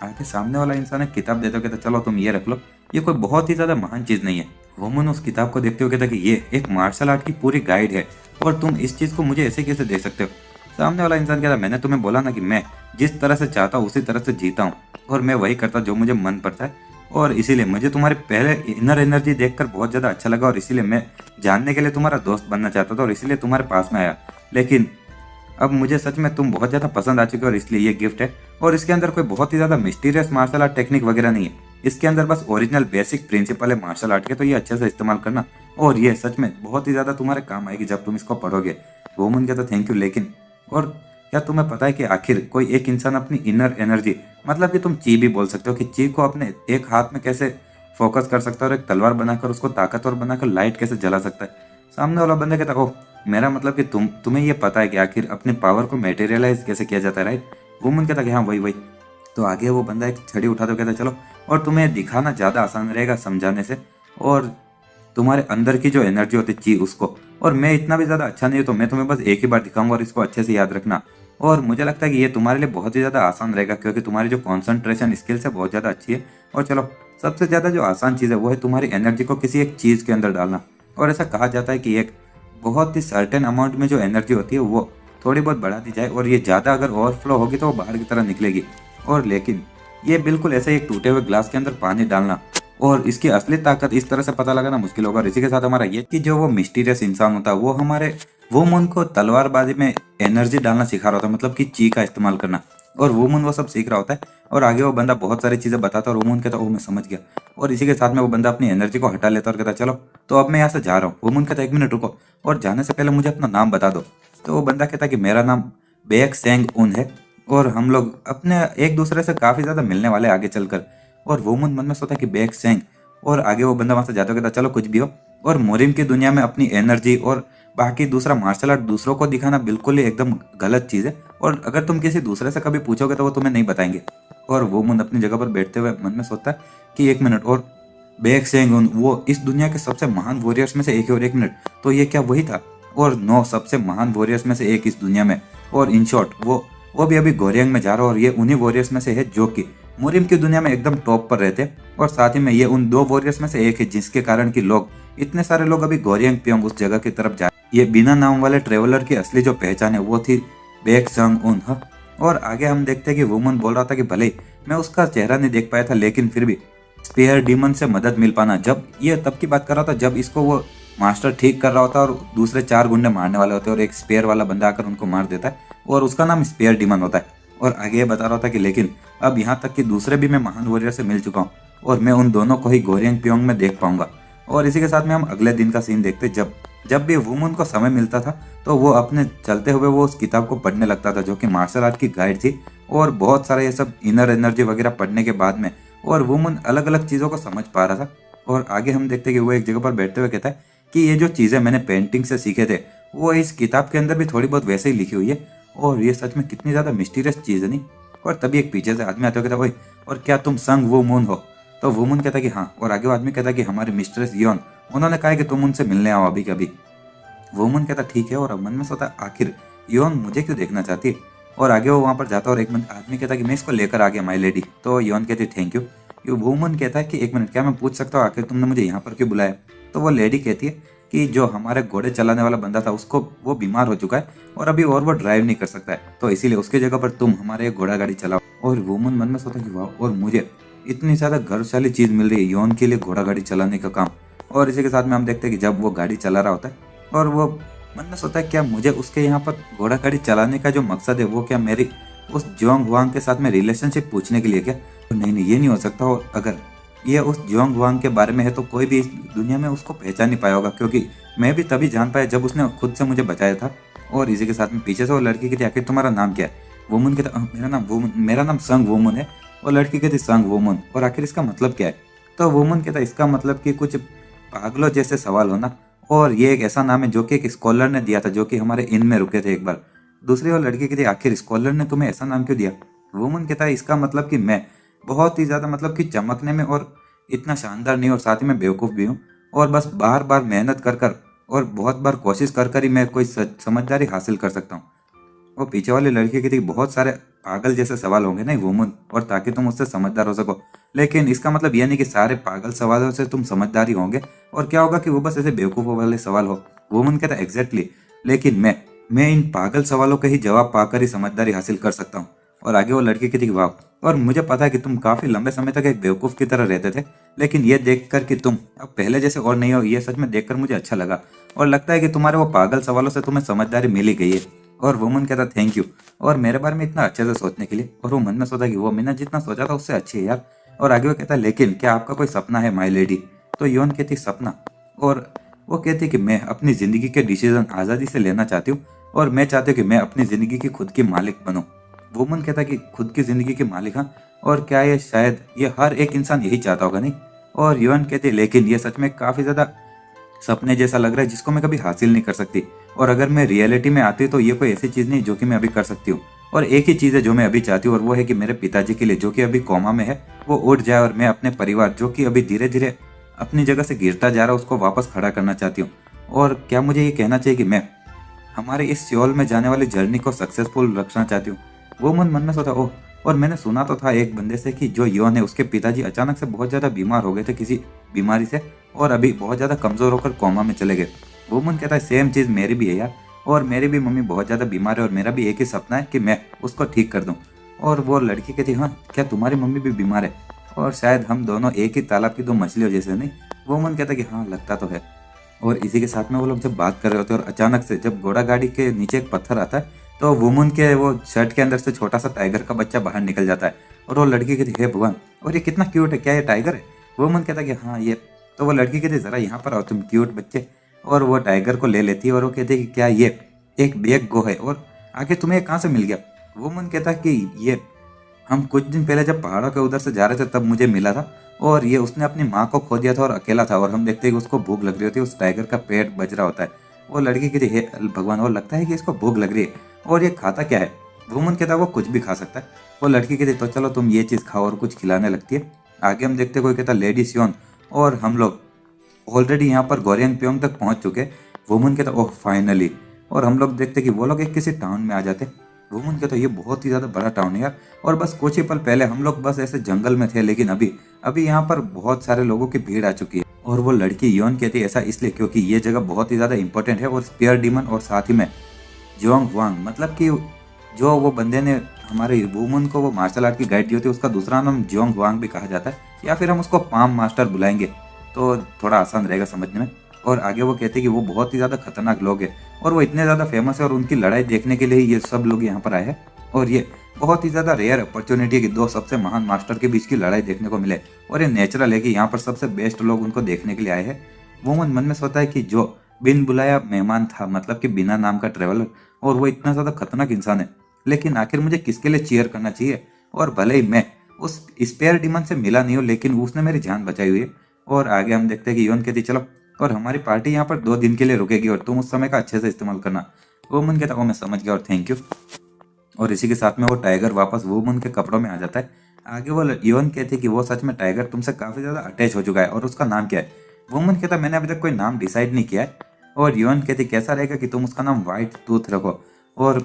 आगे सामने वाला इंसान एक किताब देता कहता चलो तुम ये रख लो, ये कोई बहुत ही ज़्यादा महान चीज़ नहीं है। वुमन उस किताब को देखते हुए कहता कि ये एक मार्शल आर्ट की पूरी गाइड है, और तुम इस चीज़ को मुझे ऐसे कैसे दे सकते हो? सामने वाला इंसान कहता मैंने तुम्हें बोला ना कि मैं जिस तरह से चाहता हूँ उसी तरह से जीता हूँ, और मैं वही करता जो मुझे मन पड़ता है, और इसीलिए मुझे तुम्हारे पहले इनर एनर्जी देखकर बहुत ज़्यादा अच्छा लगा, और इसीलिए मैं जानने के लिए तुम्हारा दोस्त बनना चाहता था, और इसीलिए तुम्हारे पास में आया। लेकिन अब मुझे सच में तुम बहुत ज़्यादा पसंद आ चुके हो और इसलिए ये गिफ्ट है। और इसके अंदर कोई बहुत ही ज़्यादा मिस्टीरियस मार्शल आर्ट टेक्निक वगैरह नहीं है, इसके अंदर बस ओरिजिनल बेसिक प्रिंसिपल है मार्शल आर्ट के, तो ये अच्छे से इस्तेमाल करना और ये सच में बहुत ही ज़्यादा तुम्हारे काम आएगी जब तुम इसको पढ़ोगे। वुमन कहता थैंक यू, लेकिन और क्या तुम्हें पता है कि आखिर कोई एक इंसान अपनी इनर एनर्जी, मतलब कि तुम ची भी बोल सकते हो, कि ची को अपने एक हाथ में कैसे फोकस कर सकता है और एक तलवार बनाकर उसको ताकतवर बनाकर लाइट कैसे जला सकता है। सामने वाला बंदा कहता ओह, मेरा मतलब कि तुम्हें ये पता है कि आखिर अपने पावर को मटेरियलाइज कैसे किया जाता है, राइट। वुमन कहता कि हाँ वही वही। तो आगे वो बंदा एक छड़ी उठा तो कहता चलो, और तुम्हें दिखाना ज़्यादा आसान रहेगा समझाने से, और तुम्हारे अंदर की जो एनर्जी होती है ची उसको, और मैं इतना भी ज़्यादा अच्छा नहीं हूँ तो मैं तुम्हें बस एक ही बार दिखाऊंगा और इसको अच्छे से याद रखना। और मुझे लगता है कि ये तुम्हारे लिए बहुत ही ज़्यादा आसान रहेगा क्योंकि तुम्हारी जो कॉन्सेंट्रेशन स्किल्स है बहुत ज़्यादा अच्छी है। और चलो, सबसे ज़्यादा जो आसान चीज़ है वो है तुम्हारी एनर्जी को किसी एक चीज़ के अंदर डालना। और ऐसा कहा जाता है कि एक बहुत ही सर्टेन अमाउंट में जो एनर्जी होती है वो थोड़ी बहुत बढ़ा दी जाए, और ये ज़्यादा अगर ओवरफ्लो होगी तो वो बाहर की तरह निकलेगी। और लेकिन ये बिल्कुल ऐसे ही एक टूटे हुए ग्लास के अंदर पानी डालना, और इसकी असली ताकत इस तरह से पता लगाना मुश्किल होगा। और इसी के साथ हमारा ये कि जो वो मिस्टीरियस इंसान होता है वो मुन को तलवारबाजी में एनर्जी डालना सिखा रहा होता है, मतलब कि ची का इस्तेमाल करना, और वो मुन वो सब सीख रहा होता है। और आगे वो बंदा बहुत सारी चीज़ें बताता है और वो मुन कहता है ओह मैं समझ गया। और इसी के साथ में वो बंदा अपनी एनर्जी को हटा लेता है और कहता है चलो तो अब मैं यहाँ से जा रहा हूँ। वो मुन कहता है एक मिनट रुको, और जाने से पहले मुझे अपना नाम बता दो। तो वो बंदा कहता है कि मेरा नाम बेक सेंग उन है, और हम लोग अपने एक दूसरे से काफ़ी ज़्यादा मिलने वाले आगे चलकर। और वो मन में सोचता है कि बेक सेंग, और आगे वो बंदा वहाँ से जाता कहता चलो कुछ भी हो। और मोरिम की दुनिया में अपनी एनर्जी और बाकी दूसरा मार्शल आर्ट दूसरों को दिखाना बिल्कुल ही एकदम गलत चीज़ है, और अगर तुम किसी दूसरे से कभी पूछोगे तो वो तुम्हें नहीं बताएंगे। और वो मुन अपनी जगह पर बैठते हुए मन में सोचता है कि एक मिनट, और बेक सेंग वो इस दुनिया के सबसे महान वॉरियर्स में से एक है, और एक मिनट तो ये क्या वही था, और 9 सबसे महान वॉरियर्स में से एक इस दुनिया में। और इन शॉर्ट वो भी अभी गोरियंग में जा रहा है, और ये उन्हीं वॉरियर्स में से है जो कि मुरिम की दुनिया में एकदम टॉप पर रहते हैं। और साथ ही में ये उन 2 वॉरियर्स में से एक है जिसके कारण कि लोग, इतने सारे लोग अभी गोरियंग पियोंग उस जगह की तरफ जा। ये बिना नाम वाले ट्रेवलर की असली जो पहचान है वो थी बेक संग उन। और आगे हम देखते हैं कि वुमन बोल रहा था कि भले ही मैं उसका चेहरा नहीं देख पाया था लेकिन फिर भी स्पेयर डीमन से मदद मिल पाना, जब ये तब की बात कर रहा था जब इसको वो मास्टर ठीक कर रहा होता है और दूसरे 4 गुंडे मारने वाले होते हैं और एक स्पेयर वाला बंदा आकर उनको मार देता है और उसका नाम स्पेयर डीमन होता है। और आगे ये बता रहा था कि लेकिन अब यहाँ तक कि दूसरे भी मैं महान वॉरियर से मिल चुका हूँ और मैं उन दोनों को ही गोरियंग पियोंग में देख पाऊंगा। और इसी के साथ में हम अगले दिन का सीन देखते, जब भी वुमन को समय मिलता था तो वो अपने चलते हुए वो उस किताब को पढ़ने लगता था जो कि मार्शल आर्ट की गाइड थी, और बहुत सारे ये सब इनर एनर्जी वगैरह पढ़ने के बाद में और वुमन अलग अलग चीज़ों को समझ पा रहा था। और आगे हम देखते कि वो एक जगह पर बैठते हुए कहता है कि ये जो चीज़ें मैंने पेंटिंग से सीखे थे वो इस किताब के अंदर भी थोड़ी बहुत वैसे ही लिखी हुई है, और ये सच में कितनी ज़्यादा मिस्टीरियस चीज़ है नहीं। और तभी एक पीछे से आदमी आता कहता ओए, और क्या तुम संग वो मून हो? तो वुमन कहता कि हाँ, और आगे वो आदमी कहता कि हमारे मिस्ट्रेस योन, उन्होंने कहा कि तुम उनसे मिलने आओ अभी कभी। वुमन कहता ठीक है, और अब मन में सोता आखिर योन मुझे क्यों देखना चाहती है। और आगे वो वहाँ पर जाता और एक मिनट आदमी कहता कि मैं इसको लेकर आ गया माई लेडी। तो योन कहती थैंक यू। वुमन कहता है कि एक मिनट क्या मैं पूछ सकता हूँ आखिर तुमने मुझे यहाँ पर क्यों बुलाया? तो वो लेडी कहती है कि जो हमारे घोड़े चलाने वाला बंदा था उसको वो बीमार हो चुका है और अभी और वो ड्राइव नहीं कर सकता है, तो इसीलिए उसकी जगह पर तुम हमारे घोड़ा गाड़ी चलाओ। और वुमन मन में सोता कि वाह, और मुझे इतनी ज़्यादा गौरवशाली चीज़ मिल रही है योन के लिए घोड़ा गाड़ी चलाने का काम। और इसी के साथ में हम देखते हैं कि जब वो गाड़ी चला रहा होता है और वो मन में सोता है क्या मुझे उसके यहाँ पर घोड़ा गाड़ी चलाने का जो मकसद है वो क्या मेरी उस जोंग हुआंग के साथ में रिलेशनशिप पूछने के लिए क्या? तो नहीं, ये नहीं हो सकता। और अगर ये उस जोंग हुआंग के बारे में है तो कोई भी इस दुनिया में उसको पहचान नहीं पाया होगा, क्योंकि मैं भी तभी जान पाया जब उसने खुद से मुझे बचाया था। और इसी के साथ में पीछे से वो लड़की कहती आखिर तुम्हारा नाम क्या है? वुमन कहता मेरा नाम संग वुमन है। और लड़की कहती संग वुमन, और आखिर इसका मतलब क्या है? तो वुमन कहता इसका मतलब कि कुछ पागलों जैसे सवाल होना, और ये एक ऐसा नाम है जो कि एक स्कॉलर ने दिया था जो कि हमारे इन में रुके थे एक बार। दूसरी और लड़की कहती आखिर स्कॉलर ने तुम्हें ऐसा नाम क्यों दिया? वुमन कहता है इसका मतलब कि मैं बहुत ही ज़्यादा मतलब कि चमकने में और इतना शानदार नहीं और साथ ही मैं बेवकूफ़ भी हूँ, और बस बार बार मेहनत कर कर और बहुत बार कोशिश कर कर ही मैं कोई समझदारी हासिल कर सकता हूँ। वो पीछे वाली लड़की की थी बहुत सारे पागल जैसे सवाल होंगे ना वुमन, और ताकि तुम उससे समझदार हो सको, लेकिन इसका मतलब यह नहीं कि सारे पागल सवालों से तुम समझदारी होंगे, और क्या होगा कि वो बस ऐसे बेवकूफ़ों वाले सवाल हो। वुमन कहता एग्जैक्टली, लेकिन मैं इन पागल सवालों के ही जवाब पाकर ही समझदारी हासिल कर सकता हूँ। और आगे वो लड़की की थी वाह, और मुझे पता है कि तुम काफ़ी लंबे समय तक एक बेवकूफ़ की तरह रहते थे, लेकिन ये देखकर कि तुम अब पहले जैसे और नहीं हो, ये सच में देखकर मुझे अच्छा लगा, और लगता है कि तुम्हारे वो पागल सवालों से तुम्हें समझदारी मिल ही गई है। और वो मन कहता थैंक यू और मेरे बारे में इतना अच्छे से सोचने के लिए। और वो मन में सोचा कि वो मैंने जितना सोचा था उससे अच्छी है यार। और आगे वो कहता लेकिन क्या आपका कोई सपना है माय लेडी? तो योन कहती सपना। और वो कहती कि मैं अपनी ज़िंदगी के डिसीजन आज़ादी से लेना चाहती हूँ और मैं चाहती हूँ कि मैं अपनी ज़िंदगी की खुद की मालिक बनूँ। वुमन कहता कि खुद की ज़िंदगी के मालिक, हाँ, और क्या ये शायद ये हर एक इंसान यही चाहता होगा नहीं? और युवन कहते लेकिन ये सच में काफ़ी ज़्यादा सपने जैसा लग रहा है जिसको मैं कभी हासिल नहीं कर सकती। और अगर मैं रियलिटी में आती तो ये कोई ऐसी चीज़ नहीं जो कि मैं अभी कर सकती हूँ। और एक ही चीज़ है जो मैं अभी चाहती हूँ और वो है कि मेरे पिताजी के लिए जो कि अभी कोमा में है वो उठ जाए और मैं अपने परिवार जो कि अभी धीरे धीरे अपनी जगह से गिरता जा रहा है उसको वापस खड़ा करना चाहती हूँ। और क्या मुझे ये कहना चाहिए कि मैं हमारे इस सियोल में जाने वाली जर्नी को सक्सेसफुल रखना चाहती हूँ। वो मन मन में सोचा ओह, और मैंने सुना तो था एक बंदे से कि जो योन है उसके पिताजी अचानक से बहुत ज़्यादा बीमार हो गए थे किसी बीमारी से और अभी बहुत ज़्यादा कमज़ोर होकर कोमा में चले गए। वो मन कहता है सेम चीज़ मेरी भी है यार, और मेरी भी मम्मी बहुत ज़्यादा बीमार है और मेरा भी एक ही सपना है कि मैं उसको ठीक कर दूँ। और वो लड़की कहती हाँ क्या तुम्हारी मम्मी भी बीमार है? और शायद हम दोनों एक ही तालाब की दो मछलियों जैसे नहीं? वो मन कहता कि हाँ लगता तो है। और इसी के साथ में वो लोग जब बात कर रहे होते हैं और अचानक से जब घोड़ा गाड़ी के नीचे एक पत्थर आता है तो वुमन के वो शर्ट के अंदर से छोटा सा टाइगर का बच्चा बाहर निकल जाता है। और वो लड़की कहती हे भगवान, और ये कितना क्यूट है, क्या ये टाइगर है? वुमन कहता है कि हाँ ये। तो वो लड़की कहती जरा यहाँ पर आओ तुम क्यूट बच्चे। और वो टाइगर को ले लेती है और वो कहती है कि क्या ये एक बेग गो है और आगे तुम्हें कहाँ से मिल गया? वुमन कहता है कि ये हम कुछ दिन पहले जब पहाड़ों के उधर से जा रहे थे तब मुझे मिला था और ये उसने अपनी माँ को खो दिया था और अकेला था और हम देखते हैं कि उसको भूख लग रही होती है, उस टाइगर का पेट बज रहा होता है। वो लड़की कहती है हे भगवान, और लगता है कि इसको भूख लग रही है और ये खाता क्या है? वुमन कहता है वो कुछ भी खा सकता है। वो लड़की कहती तो चलो तुम ये चीज़ खाओ और कुछ खिलाने लगती है। आगे हम देखते कोई कहता लेडी सियोन और हम लोग ऑलरेडी यहाँ पर गोरियन प्योंग तक पहुँच चुके। वुमन कहता ओह फाइनली। और हम लोग देखते कि वो लोग एक किसी टाउन में आ जाते। वुमन कहता ये बहुत ही ज़्यादा बड़ा टाउन है यार, और बस कुछ ही पल पहले हम लोग बस ऐसे जंगल में थे लेकिन अभी अभी यहाँ पर बहुत सारे लोगों की भीड़ आ चुकी है। और वो लड़की योन कहती है ऐसा इसलिए क्योंकि ये जगह बहुत ही ज़्यादा इंपॉर्टेंट है और स्पेयर डीमन और साथ ही में जोंग वांग, मतलब कि जो वो बंदे ने हमारे वुमन को वो मार्शल आर्ट की गाइड दी होती है उसका दूसरा नाम जोंग वांग भी कहा जाता है, या फिर हम उसको पाम मास्टर बुलाएंगे तो थोड़ा आसान रहेगा समझने में। और आगे वो कहते हैं कि वो बहुत ही ज़्यादा खतरनाक लोग हैं और वो इतने ज़्यादा फेमस है और उनकी लड़ाई देखने के लिए ही ये सब लोग यहाँ पर आए हैं। और ये बहुत ही ज़्यादा रेयर अपॉर्चुनिटी है कि दो सबसे महान मास्टर के बीच की लड़ाई देखने को मिले, और ये नेचुरल है कि यहाँ पर सबसे बेस्ट लोग उनको देखने के लिए आए हैं। वो मन में सोचता है कि जो बिन बुलाया मेहमान था, मतलब कि बिना नाम का ट्रेवलर, और वो इतना ज़्यादा खतरनाक इंसान है, लेकिन आखिर मुझे किसके लिए चीयर करना चाहिए? और भले ही मैं उस स्पेयर डीमन से मिला नहीं हूँ लेकिन उसने मेरी जान बचाई हुई है। और आगे हम देखते हैं कि योन कहती चलो, और हमारी पार्टी यहाँ पर 2 दिन के लिए रुकेगी और तुम उस समय का अच्छे से इस्तेमाल करना। वो मन कहता मैं समझ गया और थैंक यू। और इसी के साथ में वो टाइगर वापस वुमन के कपड़ों में आ जाता है। आगे वो योन कहती है कि वो सच में टाइगर तुमसे काफ़ी ज़्यादा अटैच हो चुका है और उसका नाम क्या है? वुमन कहता मैंने अभी तक कोई नाम डिसाइड नहीं किया है। और योन कहती कैसा रहेगा कि तुम उसका नाम व्हाइट टूथ रखो। और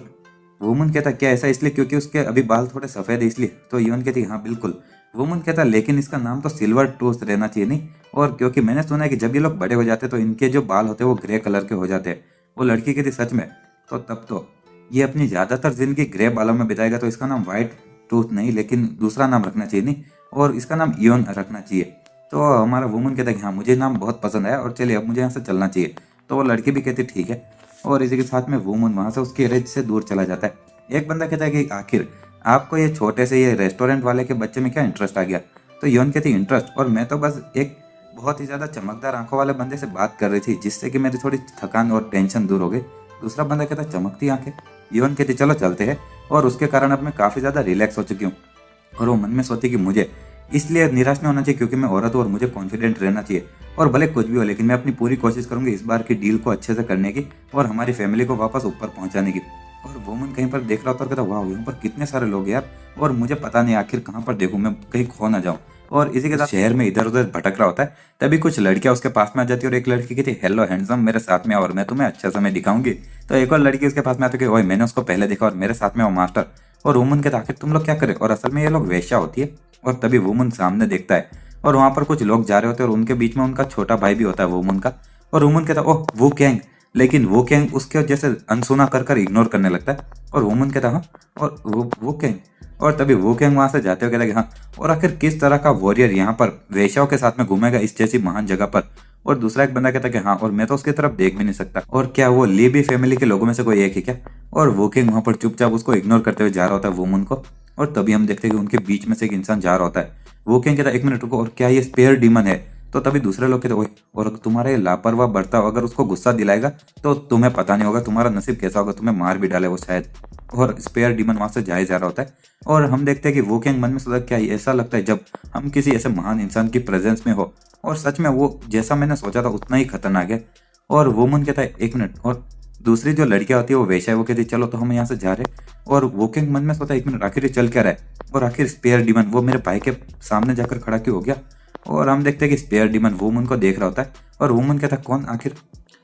वुमन कहता क्या ऐसा इसलिए क्योंकि उसके अभी बाल थोड़े सफ़ेद है इसलिए? तो योन कहती हाँ बिल्कुल। वुमन कहता लेकिन इसका नाम तो सिल्वर टूथ रहना चाहिए नहीं? और क्योंकि मैंने सुना है कि जब ये लोग बड़े हो जाते हैं तो इनके जो बाल होते हैं वो ग्रे कलर के हो जाते हैं। वो लड़की कहती सच में? तो तब तो ये अपनी ज़्यादातर जिंदगी ग्रे बालों में बिताएगा, तो इसका नाम व्हाइट टूथ नहीं लेकिन दूसरा नाम रखना चाहिए नहीं, और इसका नाम योन रखना चाहिए। तो हमारा वुमन कहता है कि हाँ मुझे नाम बहुत पसंद आया और चलिए अब मुझे यहाँ से चलना चाहिए। तो वो लड़की भी कहती ठीक है, और इसी के साथ में वुमन वहाँ से उसके रेंज से दूर चला जाता है। एक बंदा कहता है कि आखिर आपको ये छोटे से ये रेस्टोरेंट वाले के बच्चे में क्या इंटरेस्ट आ गया? तो योन कहती इंटरेस्ट, और मैं तो बस एक बहुत ही ज़्यादा चमकदार आंखों वाले बंदे से बात कर रही थी जिससे कि मेरी थोड़ी थकान और टेंशन दूर हो गई। दूसरा बंदा कहता चमकती आंखें? योन कहती चलो चलते हैं, और उसके कारण अब मैं काफ़ी ज़्यादा रिलैक्स हो चुकी हूँ। और वो मन में सोचती कि मुझे इसलिए निराश नहीं होना चाहिए क्योंकि मैं औरत हूँ और मुझे कॉन्फिडेंट रहना चाहिए, और भले कुछ भी हो लेकिन मैं अपनी पूरी कोशिश करूँगी इस बार की डील को अच्छे से करने की और हमारी फैमिली को वापस ऊपर पहुँचाने की। और वुमन कहीं पर देख रहा होता और कहता वाह यहाँ पर कितने सारे लोग हैं यार, और मुझे पता नहीं आखिर कहाँ पर देखूँ, मैं कहीं खो ना जाऊँ। और इसी के साथ शहर में इधर उधर भटक रहा होता है, तभी कुछ लड़कियां उसके पास में आ जाती है और एक लड़की कहती है हेलो हैंडसम मेरे साथ में आओ और मैं तुम्हें अच्छा समय दिखाऊंगी। तो एक और लड़की उसके पास में आती है ओए मैंने उसको पहले देखा और मेरे साथ में आओ मास्टर। और वुमन कहता आखिर तुम लोग क्या करें? और असल में ये लोग वेश्या होती है। और तभी वुमन सामने देखता है और वहाँ पर कुछ लोग जा रहे होते हैं और उनके बीच में उनका छोटा भाई भी होता है वुमन का। और वुमन कहता ओह वो कैंग, लेकिन वो कैंग उसके जैसे अनसुना कर इग्नोर करने लगता है। और वुमन कहता हाँ, और वो कैंग। और तभी वो कैंग वहाँ से जाते हुए कहता कि हाँ, और आखिर किस तरह का वॉरियर यहाँ पर वेश्याओं के साथ में घूमेगा इस जैसी महान जगह पर? और दूसरा एक बंदा कहता है कि हाँ, और मैं तो उसकी तरफ देख भी नहीं सकता, और क्या वो ली भी फैमिली के लोगों में से कोई एक है क्या। और वो किंग वहां पर चुपचाप उसको इग्नोर करते हुए जा रहा होता है वुमन को। और तभी हम देखते हैं कि उनके बीच में से एक इंसान जा रहा होता है। वो किंग कहता है, एक मिनट रुको, और क्या ये स्पेयर डीमन है। तो तभी दूसरे लोग कहते, ओए, और तुम्हारा ये लापरवाह बर्ताव अगर उसको गुस्सा दिलाएगा तो तुम्हें पता नहीं होगा तुम्हारा नसीब कैसा होगा, तुम्हें मार भी डाले वो शायद। और स्पेयर डीमन वहां से जाए जा रहा होता है। और हम देखते हैं कि वो किंग मन में सोचा, क्या ऐसा लगता है जब हम किसी ऐसे महान इंसान की प्रेजेंस में हो। और सच में वो जैसा मैंने सोचा था उतना ही खतरनाक है। और वो मन कहता है, एक मिनट, और दूसरी जो लड़कियां होती है वो वैश्या है, वो कहती है चलो तो हम यहाँ से जा रहे। और वो किंग मन में सोचा, एक मिनट, आखिर ये चल क्या रहा है, और आखिर स्पेयर डीमन वो मेरे भाई के सामने जाकर खड़ा क्यों हो गया। और हम देखते हैं कि स्पेयर डीमन वुमन को देख रहा होता है। और वुमन कहता है, कौन आखिर।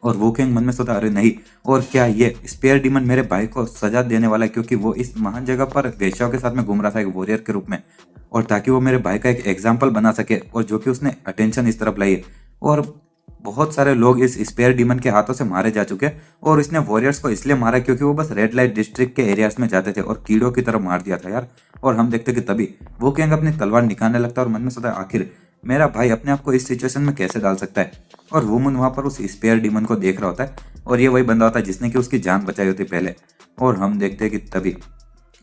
और वो किंग मन में सोचा, अरे नहीं, और क्या ये स्पेयर डीमन मेरे भाई को सजा देने वाला है, क्योंकि वो इस महान जगह पर वेश्याओं के साथ में घूम रहा था एक वॉरियर के रूप में, और ताकि वो मेरे भाई का एक एग्जाम्पल बना सके, और जो कि उसने अटेंशन इस तरफ लाई है। और बहुत सारे लोग इस स्पेयर डीमन के हाथों से मारे जा चुके हैं, और इसने वॉरियर्स को इसलिए मारा क्योंकि वो बस रेड लाइट डिस्ट्रिक्ट के एरियाज में जाते थे और कीड़ों की तरफ मार दिया था यार। और हम देखते कि तभी वो किंग अपनी तलवार निकालने लगता है और मन में सोचता है, आखिर मेरा भाई अपने आप को इस सिचुएशन में कैसे डाल सकता है। और वुमन वहां पर उस स्पेयर डीमन को देख रहा होता है, और ये वही बंदा होता है जिसने कि उसकी जान बचाई होती पहले। और हम देखते हैं कि तभी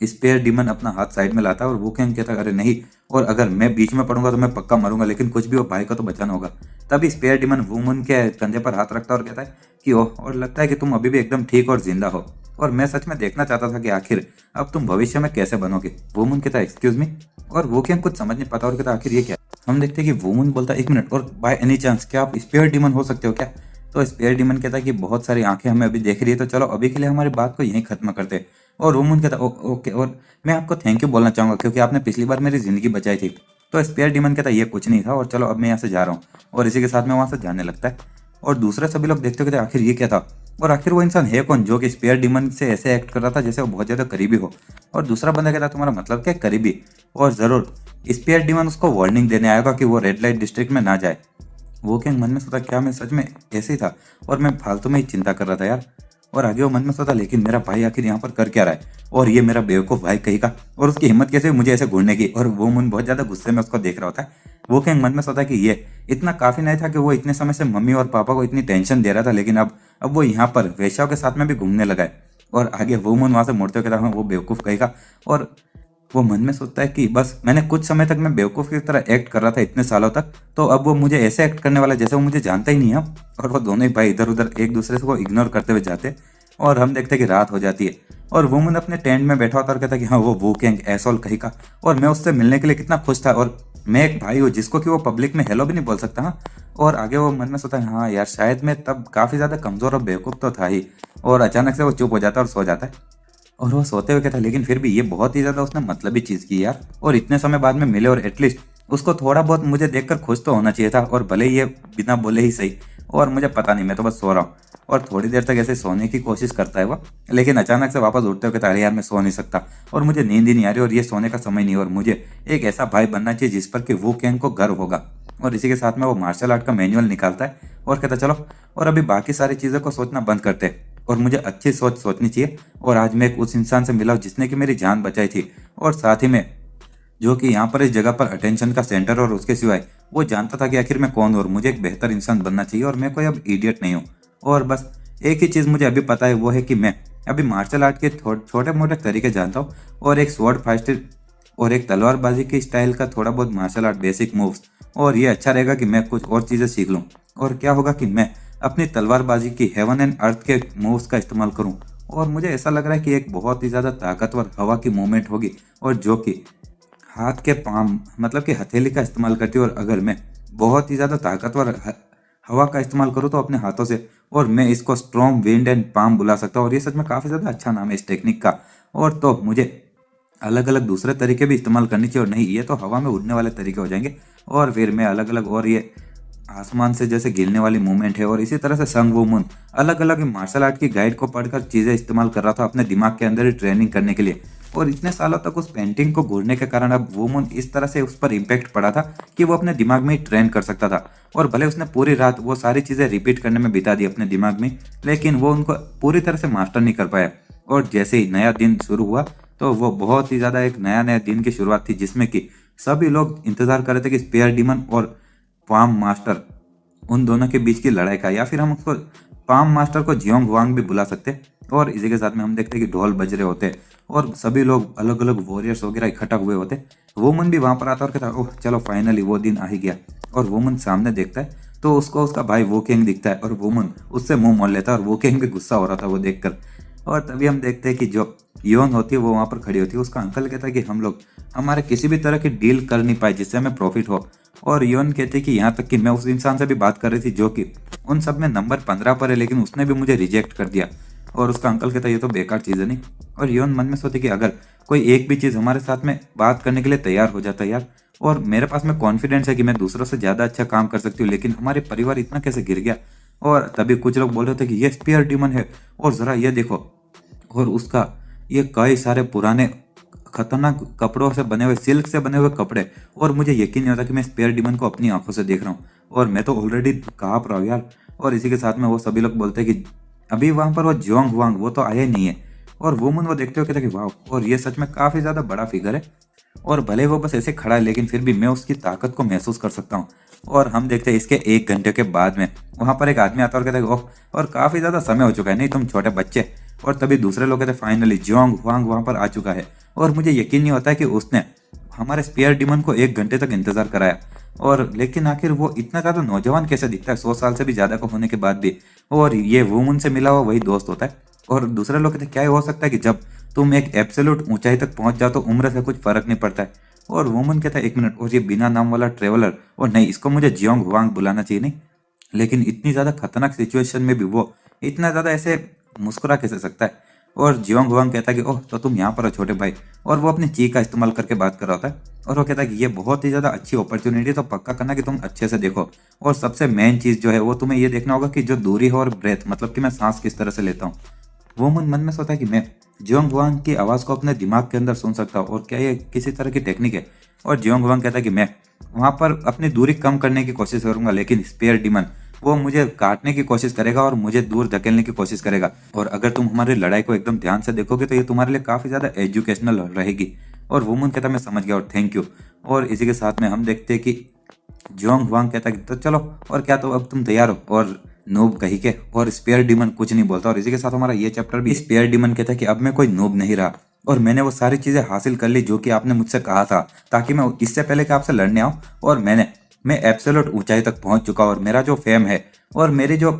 स्पेयर डीमन अपना हाथ साइड में लाता है, और वो किंग कहता है, अरे नहीं, और अगर मैं बीच में पड़ूंगा तो मैं पक्का मरूंगा, लेकिन कुछ भी हो भाई को तो बचाना होगा। तभी स्पेयर डीमन वुमन के कंधे पर हाथ रखता है और कहता है कि ओह, और लगता है कि तुम अभी भी एकदम ठीक और जिंदा हो, और मैं सच में देखना चाहता था कि आखिर अब तुम भविष्य में कैसे बनोगे। वुमन कहता है, एक्सक्यूज मी। और वो किंग कुछ समझ नहीं पाता और कहता है, आखिर ये क्या। हम देखते हैं कि वुमन बोलता है, एक मिनट, और बाय एनी चांस क्या आप स्पेयर डीमन हो सकते हो क्या। तो स्पेयर डीमन कहता है कि बहुत सारी आंखें हमें अभी देख रही है, तो चलो अभी के लिए हमारी बात को यहीं खत्म करते हैं। और वुमन कहता है, ओके, और मैं आपको थैंक यू बोलना चाहूंगा क्योंकि आपने पिछली बार मेरी जिंदगी बचाई थी। तो स्पेयर डीमन कहता है, ये कुछ नहीं था, और चलो अब मैं यहाँ से जा रहा हूँ। और इसी के साथ में वहां से जाने लगता है। और दूसरे सभी लोग देखते कहते, आखिर ये क्या था, और आखिर वो इंसान है कौन जो कि स्पेयर डीमन से ऐसे एक्ट कर रहा था जैसे वो बहुत ज्यादा करीबी हो। और दूसरा बंदा कहता, तुम्हारा मतलब क्या है करीबी, और जरूर स्पेयर डीमन उसको वार्निंग देने आएगा कि वो रेड लाइट डिस्ट्रिक्ट में ना जाए। वो किंग मन में सोचा, क्या मैं सच में ऐसे ही था, और मैं फालतू में ही चिंता कर रहा था यार। और आगे वो मन में सोचा, लेकिन मेरा भाई आखिर यहाँ पर कर क्या रहा है, और ये मेरा बेवकूफ भाई कहीं का, और उसकी हिम्मत कैसे हुई मुझे ऐसे घूरने की। और वो मन बहुत ज्यादा गुस्से में उसको देख रहा होता है। वो किंग मन में सोचा कि ये इतना काफी नहीं था कि वो इतने समय से मम्मी और पापा को इतनी टेंशन दे रहा था, लेकिन अब वो यहाँ पर वेश्याओं के साथ में भी घूमने लगा है। और आगे वो मन वहां से मुड़ते हुए कहता, हाँ, वो बेवकूफ कहेगा। और वो मन में सोचता है कि बस मैंने कुछ समय तक मैं बेवकूफ की तरह एक्ट कर रहा था इतने सालों तक, तो अब वो मुझे ऐसे एक्ट करने वाला है जैसे वो मुझे जानता ही नहीं है। और वो दोनों ही भाई इधर उधर एक दूसरे को इग्नोर करते हुए जाते। और हम देखते हैं कि रात हो जाती है, और वुमन अपने टेंट में बैठा होता और कहता है कि हाँ, वो किंग एसोल कहीं का, और मैं उससे मिलने के लिए कितना खुश था, और मैं एक भाई हूँ जिसको कि वो पब्लिक में हेलो भी नहीं बोल सकता। हाँ। और आगे वो मन में सोचता है, हाँ यार, शायद मैं तब काफी ज्यादा कमजोर और बेवकूफ तो था ही। और अचानक से वो चुप हो जाता है और सो जाता है। और वो सोते हुए कहता है, लेकिन फिर भी ये बहुत ही ज्यादा उसने मतलबी चीज की यार, और इतने समय बाद में मिले, और एटलीस्ट उसको थोड़ा बहुत मुझे देखकर खुश तो होना चाहिए था, और भले ही ये बिना बोले ही सही। और मुझे पता नहीं, मैं तो बस सो रहा हूँ। और थोड़ी देर तक ऐसे सोने की कोशिश करता है वो, लेकिन अचानक से वापस उठते हुए कहता है, अरे यार, मैं सो नहीं सकता, और मुझे नींद ही नहीं आ रही, और ये सोने का समय नहीं, और मुझे एक ऐसा भाई बनना चाहिए जिस पर कि वो कैंग को गर्व होगा। और इसी के साथ में वो मार्शल आर्ट का मैनुअल निकालता है और कहता, चलो, और अभी बाकी सारी चीज़ों को सोचना बंद करते हैं, और मुझे अच्छी सोच सोचनी चाहिए। और आज मैं एक उस इंसान से मिला हूं जिसने कि मेरी जान बचाई थी, और साथ ही में जो कि यहाँ पर इस जगह पर अटेंशन का सेंटर, और उसके सिवाय वो जानता था कि आखिर मैं कौन हूँ, और मुझे एक बेहतर इंसान बनना चाहिए, और मैं कोई अब इडियट नहीं हूँ। और बस एक ही चीज़ मुझे अभी पता है, वो है कि मैं अभी मार्शल आर्ट के छोटे मोटे तरीके जानता हूँ, और एक स्वॉर्ड फाइटर और एक तलवारबाजी की स्टाइल का थोड़ा बहुत मार्शल आर्ट बेसिक मूव्स। और ये अच्छा रहेगा कि मैं कुछ और चीज़ें सीख लूँ, और क्या होगा कि मैं अपनी तलवारबाजी की हेवन एंड अर्थ के मूव्स का इस्तेमाल करूं। और मुझे ऐसा लग रहा है कि एक बहुत ही ज़्यादा ताकतवर हवा की मूवमेंट होगी, और जो कि हाथ के पाम मतलब कि हथेली का इस्तेमाल करती है। और अगर मैं बहुत ही ज़्यादा ताकतवर हवा का इस्तेमाल करूँ तो अपने हाथों से, और मैं इसको स्ट्रॉन्ग विंड एंड पाम बुला सकता हूँ। और ये सच में काफ़ी ज़्यादा अच्छा नाम है इस टेक्निक का। और तो मुझे अलग अलग दूसरे तरीके भी इस्तेमाल करनी चाहिए, और नहीं, ये तो हवा में उड़ने वाले तरीके हो जाएंगे, और फिर मैं अलग अलग, और ये आसमान से जैसे गिरने वाली मूवमेंट है, और इसी तरह से संग वुमन अलग अलग मार्शल आर्ट की गाइड को पढ़कर चीज़ें इस्तेमाल कर रहा था अपने दिमाग के अंदर ही ट्रेनिंग करने के लिए। और इतने सालों तक उस पेंटिंग को घूरने के कारण अब वुमन इस तरह से उस पर इम्पैक्ट पड़ा था कि वो अपने दिमाग में ही ट्रेन कर सकता था। और भले उसने पूरी रात वो सारी चीज़ें रिपीट करने में बिता दी अपने दिमाग में, लेकिन वो उनको पूरी तरह से मास्टर नहीं कर पाया। और जैसे ही नया दिन शुरू हुआ, तो वो बहुत ही ज़्यादा एक नया नया दिन की शुरुआत थी, जिसमें कि सभी लोग इंतजार कर रहे थे कि स्पेयर डीमन और पाम मास्टर उन दोनों के बीच की लड़ाई का, या फिर हम उसको पाम मास्टर को जियोंग वांग भी बुला सकते हैं। और इसी के साथ में हम देखते हैं कि ढोल बज रहे होते और सभी लोग अलग अलग वॉरियर्स वगैरह इकट्ठा हुए होते। वुमन भी वहां पर आता और कहता है ओह चलो फाइनली वो दिन आ ही गया। और वुमन सामने देखता है तो उसको उसका भाई वो किंग दिखता है और वुमन उससे मुंह मोड़ लेता है और वो किंग भी गुस्सा हो रहा था वो देखकर। और तभी हम देखते हैं कि जो योन होती है वो वहां पर खड़ी होती है। उसका अंकल कहता है कि हम लोग हमारे किसी भी तरह की डील कर नहीं पाए जिससे हमें प्रॉफिट हो। और योन कहते हैं कि यहाँ तक कि मैं उस इंसान से भी बात कर रही थी जो कि उन सब में नंबर 15 पर है, लेकिन उसने भी मुझे रिजेक्ट कर दिया। और उसका अंकल कहता है ये तो बेकार चीज़ है नहीं। और योन मन में सोचे कि अगर कोई एक भी चीज़ हमारे साथ में बात करने के लिए तैयार हो जाता है यार, और मेरे पास में कॉन्फिडेंस है कि मैं दूसरों से ज़्यादा अच्छा काम कर सकती हूँ, लेकिन हमारे परिवार इतना कैसे गिर गया। और तभी कुछ लोग बोल रहे थे कि ये स्पेयर डीमन है और ज़रा ये देखो, और उसका ये कई सारे पुराने खतरनाक कपड़ों से बने हुए, सिल्क से बने हुए कपड़े। और मुझे यकीन नहीं होता कि मैं स्पेयर डीमन को अपनी आंखों से देख रहा हूँ, और मैं तो ऑलरेडी काँप रहा हूँ यार। और इसी के साथ में वो सभी लोग बोलते हैं कि अभी वहाँ पर वो जियोंग वांग वो तो आया ही नहीं है। और वुमन वो देखते हो कहते हैं कि वाह, और ये सच में काफ़ी ज़्यादा बड़ा फिगर है, और भले वो बस ऐसे खड़ा है लेकिन फिर भी मैं उसकी ताकत को महसूस कर सकता हूँ। और हम देखते हैं इसके 1 घंटे के बाद में वहाँ पर एक आदमी आता और कहता है ओह, और काफ़ी ज़्यादा समय हो चुका है, नहीं तुम छोटे बच्चे। और तभी दूसरे लोग कहते फाइनली जियोंग वांग वहाँ पर आ चुका है। और मुझे यकीन नहीं होता है कि उसने हमारे स्पेयर डीमन को 1 घंटे तक इंतजार कराया। और लेकिन आखिर वो इतना ज़्यादा नौजवान कैसे दिखता है 100 साल से भी ज़्यादा का होने के बाद भी। और ये वुमन से मिला हुआ वही दोस्त होता है। और दूसरे लोग कहते क्या ही हो सकता है कि जब तुम एक एब्सोल्यूट ऊंचाई तक पहुंच जाओ तो उम्र से कुछ फर्क नहीं पड़ता है। और वुमन कहता है 1 मिनट, और ये बिना नाम वाला ट्रेवलर, और नहीं इसको मुझे जियोंग वांग बुलाना चाहिए नहीं। लेकिन इतनी ज़्यादा खतरनाक सिचुएशन में भी वो इतना ज़्यादा ऐसे मुस्कुरा कैसे सकता है। और जियोंग वांग कहता है कि ओह तो तुम यहाँ पर हो छोटे भाई। और वो अपनी ची का इस्तेमाल करके बात कर रहा होता है। और वो कहता है कि ये बहुत ही ज़्यादा अच्छी अपॉर्चुनिटी, तो पक्का करना कि तुम अच्छे से देखो। और सबसे मेन चीज़ जो है वो तुम्हें ये देखना होगा कि जो दूरी है और ब्रेथ, मतलब कि मैं सांस किस तरह से लेता हूँ। वो मन में सोचता है कि मैं जियोंग वांग की आवाज़ को अपने दिमाग के अंदर सुन सकता हूँ, और क्या ये किसी तरह की टेक्निक है। और जियोंग वांग कहता है कि मैं वहाँ पर अपनी दूरी कम करने की कोशिश करूंगा, लेकिन स्पेयर डीमन वो मुझे काटने की कोशिश करेगा और मुझे दूर धकेलने की कोशिश करेगा। और अगर तुम हमारी लड़ाई को एकदम ध्यान से देखोगे तो ये तुम्हारे लिए काफ़ी ज़्यादा एजुकेशनल रहेगी। और वुमन कहता मैं समझ गया और थैंक यू। और इसी के साथ में हम देखते हैं कि जियोंग वांग कहता कि तो चलो, और क्या तो अब तुम तैयार हो। और नूब कही के, और स्पेयर डीमन कुछ नहीं बोलता। और इसी के साथ हमारा ये चैप्टर भी स्पेयर डीमन कहता है कि अब मैं कोई नूब नहीं रहा, और मैंने वो सारी चीज़ें हासिल कर ली जो कि आपने मुझसे कहा था, ताकि मैं इससे पहले कि आपसे लड़ने आऊँ। और मैं एब्सोल्यूट ऊंचाई तक पहुंच चुका, और मेरा जो फेम है और मेरी जो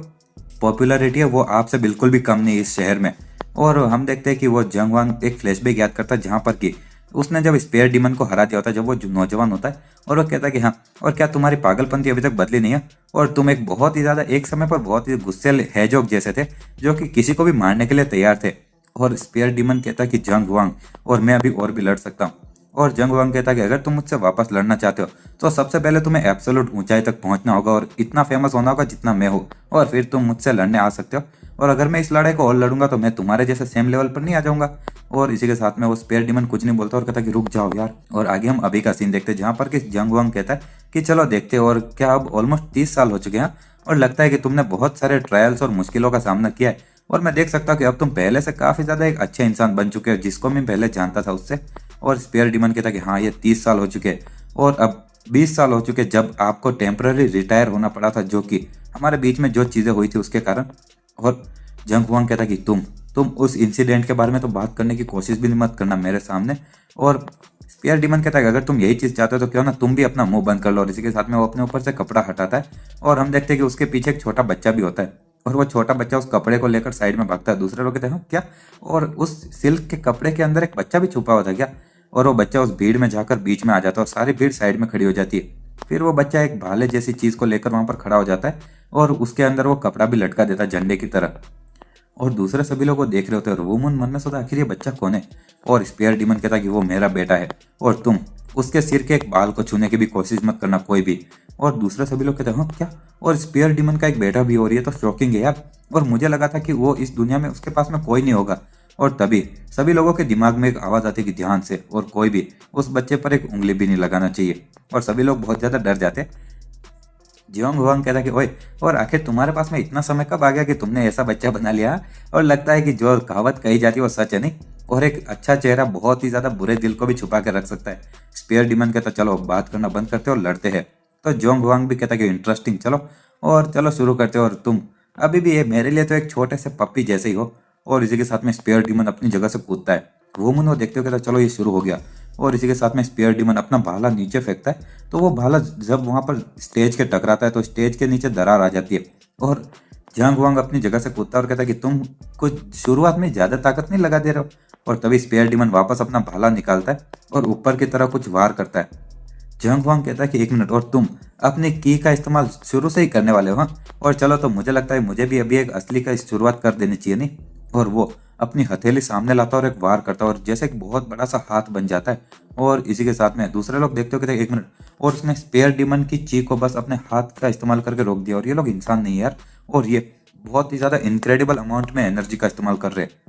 पॉपुलैरिटी है वो आपसे बिल्कुल भी कम नहीं इस शहर में। और हम देखते हैं कि वो जंग वांग एक फ्लैशबैक याद करता है जहाँ पर कि उसने जब स्पेयर डीमन को हरा दिया होता है जब वो नौजवान होता है। और वो कहता है कि हाँ, और क्या तुम्हारी पागलपंती अभी तक बदली नहीं है, और तुम एक बहुत ही ज़्यादा एक समय पर बहुत ही गुस्सेल हैजोग जैसे थे जो कि किसी को भी मारने के लिए तैयार थे। और स्पेयर डीमन कहता है कि जंग वांग, और मैं अभी और भी लड़ सकता हूँ। और जंग वांग कहता है कि अगर तुम मुझसे वापस लड़ना चाहते हो तो सबसे पहले तुम्हें एब्सोल्यूट ऊंचाई तक पहुंचना होगा और इतना फेमस होना होगा जितना मैं हूँ, और फिर तुम मुझसे लड़ने आ सकते हो। और अगर मैं इस लड़ाई को और लड़ूंगा तो मैं तुम्हारे जैसे सेम लेवल पर नहीं आ जाऊंगा। और इसी के साथ में वो स्पेयर डीमन कुछ नहीं बोलता और कहता कि रुक जाओ यार। और आगे हम अभी का सीन देखते हैं जहाँ पर कि जंग वांग कहता है कि चलो देखते हैं, और क्या अब ऑलमोस्ट 30 साल हो चुके हैं और लगता है कि तुमने बहुत सारे ट्रायल्स और मुश्किलों का सामना किया है, और मैं देख सकता हूँ कि अब तुम पहले से काफ़ी ज़्यादा एक अच्छे इंसान बन चुके हो जिसको मैं पहले जानता था उससे। और स्पेयर डीमन कहता कि हाँ, ये 30 साल हो चुके हैं और अब 20 साल हो चुके जब आपको टेम्पररी रिटायर होना पड़ा था, जो कि हमारे बीच में जो चीज़ें हुई थी उसके कारण। और जंग हुआंग कहता कि तुम उस इंसिडेंट के बारे में तो बात करने की कोशिश भी मत करना मेरे सामने। और स्पेयर डीमन कहता है कि अगर तुम यही चीज़ चाहते हो तो क्यों ना तुम भी अपना मुंह बंद कर लो। और इसी के साथ में वो अपने ऊपर से कपड़ा हटाता है और हम देखते हैं कि उसके पीछे एक छोटा बच्चा भी होता है, और वो छोटा बच्चा उस कपड़े को लेकर साइड में भागता है। दूसरे लोग कहते हैं क्या, और उस सिल्क के कपड़े के अंदर एक बच्चा भी छुपा हुआ था क्या। और वो बच्चा उस भीड़ में जाकर बीच में आ जाता है और सारी भीड़ साइड में खड़ी हो जाती है। फिर वो बच्चा एक भाले जैसी चीज़ को लेकर वहाँ पर खड़ा हो जाता है और उसके अंदर वो कपड़ा भी लटका देता है झंडे की तरह। और दूसरे सभी लोग वो देख रहे होते हैं और वो मन में सोचता आखिर ये बच्चा कौन है। और स्पेयर डीमन कहता कि वो मेरा बेटा है और तुम उसके सिर के एक बाल को छूने की भी कोशिश मत करना कोई भी। और दूसरे सभी लोग कहते हैं हाँ क्या, और स्पेयर डीमन का एक बेटा भी हो रही है तो शॉकिंग है यार। और मुझे लगा था कि वो इस दुनिया में उसके पास में कोई नहीं होगा। और तभी सभी लोगों के दिमाग में एक आवाज़ आती है कि ध्यान से, और कोई भी उस बच्चे पर एक उंगली भी नहीं लगाना चाहिए। और सभी लोग बहुत ज़्यादा डर जाते। जियोंग हुआंग कहता कि ओए, और आखिर तुम्हारे पास में इतना समय कब आ गया कि तुमने ऐसा बच्चा बना लिया। और लगता है कि जो कहावत कही जाती है वो सच है नहीं, और एक अच्छा चेहरा बहुत ही ज़्यादा बुरे दिल को भी छुपा के रख सकता है। स्पेयर डीमन कहता चलो बात करना बंद करते और लड़ते हैं। तो जियोंग हुआंग भी कहता कि इंटरेस्टिंग चलो। और चलो शुरू करते हो। और तुम अभी भी ये मेरे लिए तो एक छोटे से पप्पी जैसे ही हो। और इसी के साथ में स्पेयर डीमन अपनी जगह से कूदता है। वुमन वो देखते हो कहता है चलो ये शुरू हो गया। और इसी के साथ में स्पेयर डीमन अपना भाला नीचे फेंकता है। तो वो भाला जब वहां पर स्टेज के टकराता है तो स्टेज के नीचे दरार आ जाती है। और जंग वांग अपनी जगह से कूदता है और कहता है कि तुम कुछ शुरुआत में ज्यादा ताकत नहीं लगा दे रहे हो। और तभी स्पेयर डीमन वापस अपना भाला निकालता है और ऊपर की तरह कुछ वार करता है। जंग वांग कहता है कि 1 मिनट, और तुम अपनी की का इस्तेमाल शुरू से ही करने वाले हो, हाँ? और चलो तो मुझे लगता है मुझे भी अभी एक असली का शुरुआत कर देनी चाहिए, नहीं? और वो अपनी हथेली सामने लाता है और एक वार करता है और जैसे एक बहुत बड़ा सा हाथ बन जाता है। और इसी के साथ में दूसरे लोग देखते हो कि 1 मिनट, और उसने स्पेयर डीमन की चीख को बस अपने हाथ का इस्तेमाल करके रोक दिया। और ये लोग इंसान नहीं है यार, और ये बहुत ही ज्यादा इनक्रेडिबल अमाउंट में एनर्जी का इस्तेमाल कर रहे हैं।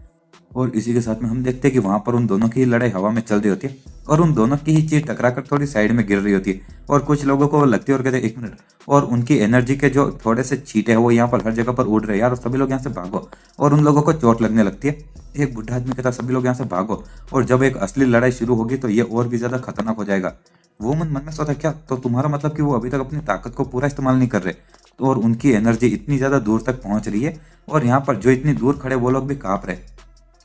और इसी के साथ में हम देखते हैं कि वहां पर उन दोनों की ही लड़ाई हवा में चल रही होती है और उन दोनों की ही चीज टकराकर थोड़ी साइड में गिर रही होती है। और कुछ लोगों को वो लगती है और कहते हैं 1 मिनट, और उनकी एनर्जी के जो थोड़े से छींटे हैं वो यहाँ पर हर जगह पर उड़ रहे हैं यार, और सभी लोग यहाँ से भागो। और उन लोगों को चोट लगने लगती है। एक बुढ़ा आदमी कहता है सभी लोग यहाँ से भागो, और जब एक असली लड़ाई शुरू होगी तो ये और भी ज्यादा खतरनाक हो जाएगा। वो मन मन में सोचा क्या, तो तुम्हारा मतलब कि वो अभी तक अपनी ताकत को पूरा इस्तेमाल नहीं कर रहे, तो और उनकी एनर्जी इतनी ज्यादा दूर तक पहुंच रही है और यहाँ पर जो इतनी दूर खड़े वो लोग भी कांप रहे।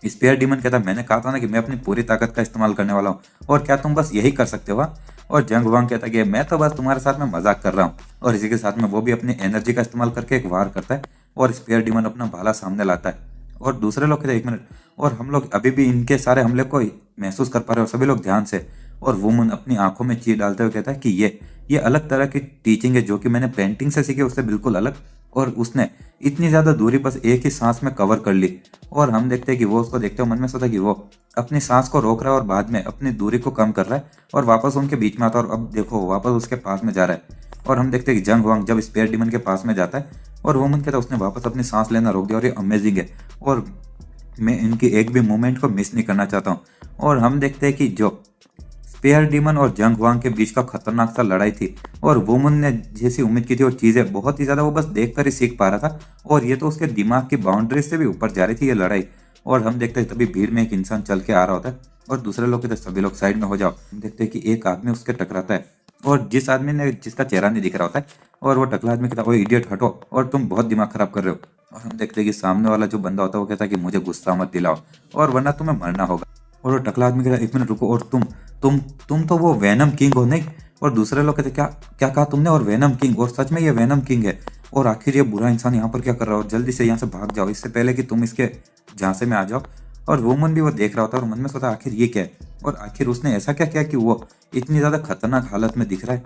स्पेयर डीमन कहता मैंने कहा था ना कि मैं अपनी पूरी ताकत का इस्तेमाल करने वाला हूँ, और क्या तुम बस यही कर सकते हो? और जंग वांग कहता कि मैं तो बस तुम्हारे साथ में मजाक कर रहा हूँ। और इसी के साथ में वो भी अपनी एनर्जी का इस्तेमाल करके एक वार करता है और स्पेयर डीमन अपना भाला सामने लाता है। और दूसरे लोग कहते 1 मिनट, और हम लोग अभी भी इनके सारे हमले को महसूस कर पा रहे हो सभी लोग ध्यान से। और वुमन अपनी आंखों में चीर डालते हुए कहता है कि ये अलग तरह की टीचिंग है जो कि मैंने पेंटिंग से सीखी, उससे बिल्कुल अलग। और उसने इतनी ज्यादा दूरी बस एक ही सांस में कवर कर ली। और हम देखते हैं कि वो उसको देखते हुए मन में सोचा कि वो अपनी सांस को रोक रहा है और बाद में अपनी दूरी को कम कर रहा है और वापस उनके बीच में आता है, और अब देखो वापस उसके पास में जा रहा है। और हम देखते हैं कि जंग वांग जब स्पेयर डीमन के पास में जाता है और वो मन कहता है उसने वापस अपनी सांस लेना रोक दिया, और ये अमेजिंग है और मैं इनकी एक भी मोमेंट को मिस नहीं करना चाहता हूँ। और हम देखते हैं कि जो स्पेयर डीमन और जंग वांग के बीच का खतरनाक सा लड़ाई थी, और वुमन ने जैसी उम्मीद की थी और चीजें बहुत ही ज्यादा वो बस देखकर ही सीख पा रहा था, और ये तो उसके दिमाग की बाउंड्री से भी ऊपर जा रही थी ये लड़ाई। और हम देखते हैं तभी भीड़ में एक इंसान चल के आ रहा होता है और दूसरे लोग कहते हैं सभी लोग साइड में हो जाओ। हम देखते हैं कि एक आदमी उसके टकराता है, और जिस आदमी ने जिसका चेहरा नहीं दिख रहा होता है, और वो टकला आदमी कहता है ओए इडियट हटो, और तुम बहुत दिमाग खराब कर रहे हो। और हम देखते हैं कि सामने वाला जो बंदा होता है वो कहता है कि मुझे गुस्सा मत दिलाओ और वरना तुम्हें मरना होगा। और वो टकला आदमी कहता है 1 मिनट रुको, और तुम तो वो वेनम किंग हो, नहीं? और दूसरे लोग कहते क्या क्या कहा तुमने? और वेनम किंग, और सच में ये वेनम किंग है। और आखिर ये बुरा इंसान यहाँ पर क्या कर रहा है? और जल्दी से यहाँ से भाग जाओ इससे पहले कि तुम इसके झांसे में आ जाओ। और वुमन भी वो देख रहा होता है और मन में सोचा आखिर ये क्या है, और आखिर उसने ऐसा क्या किया कि वो इतनी ज्यादा खतरनाक हालत में दिख रहा है।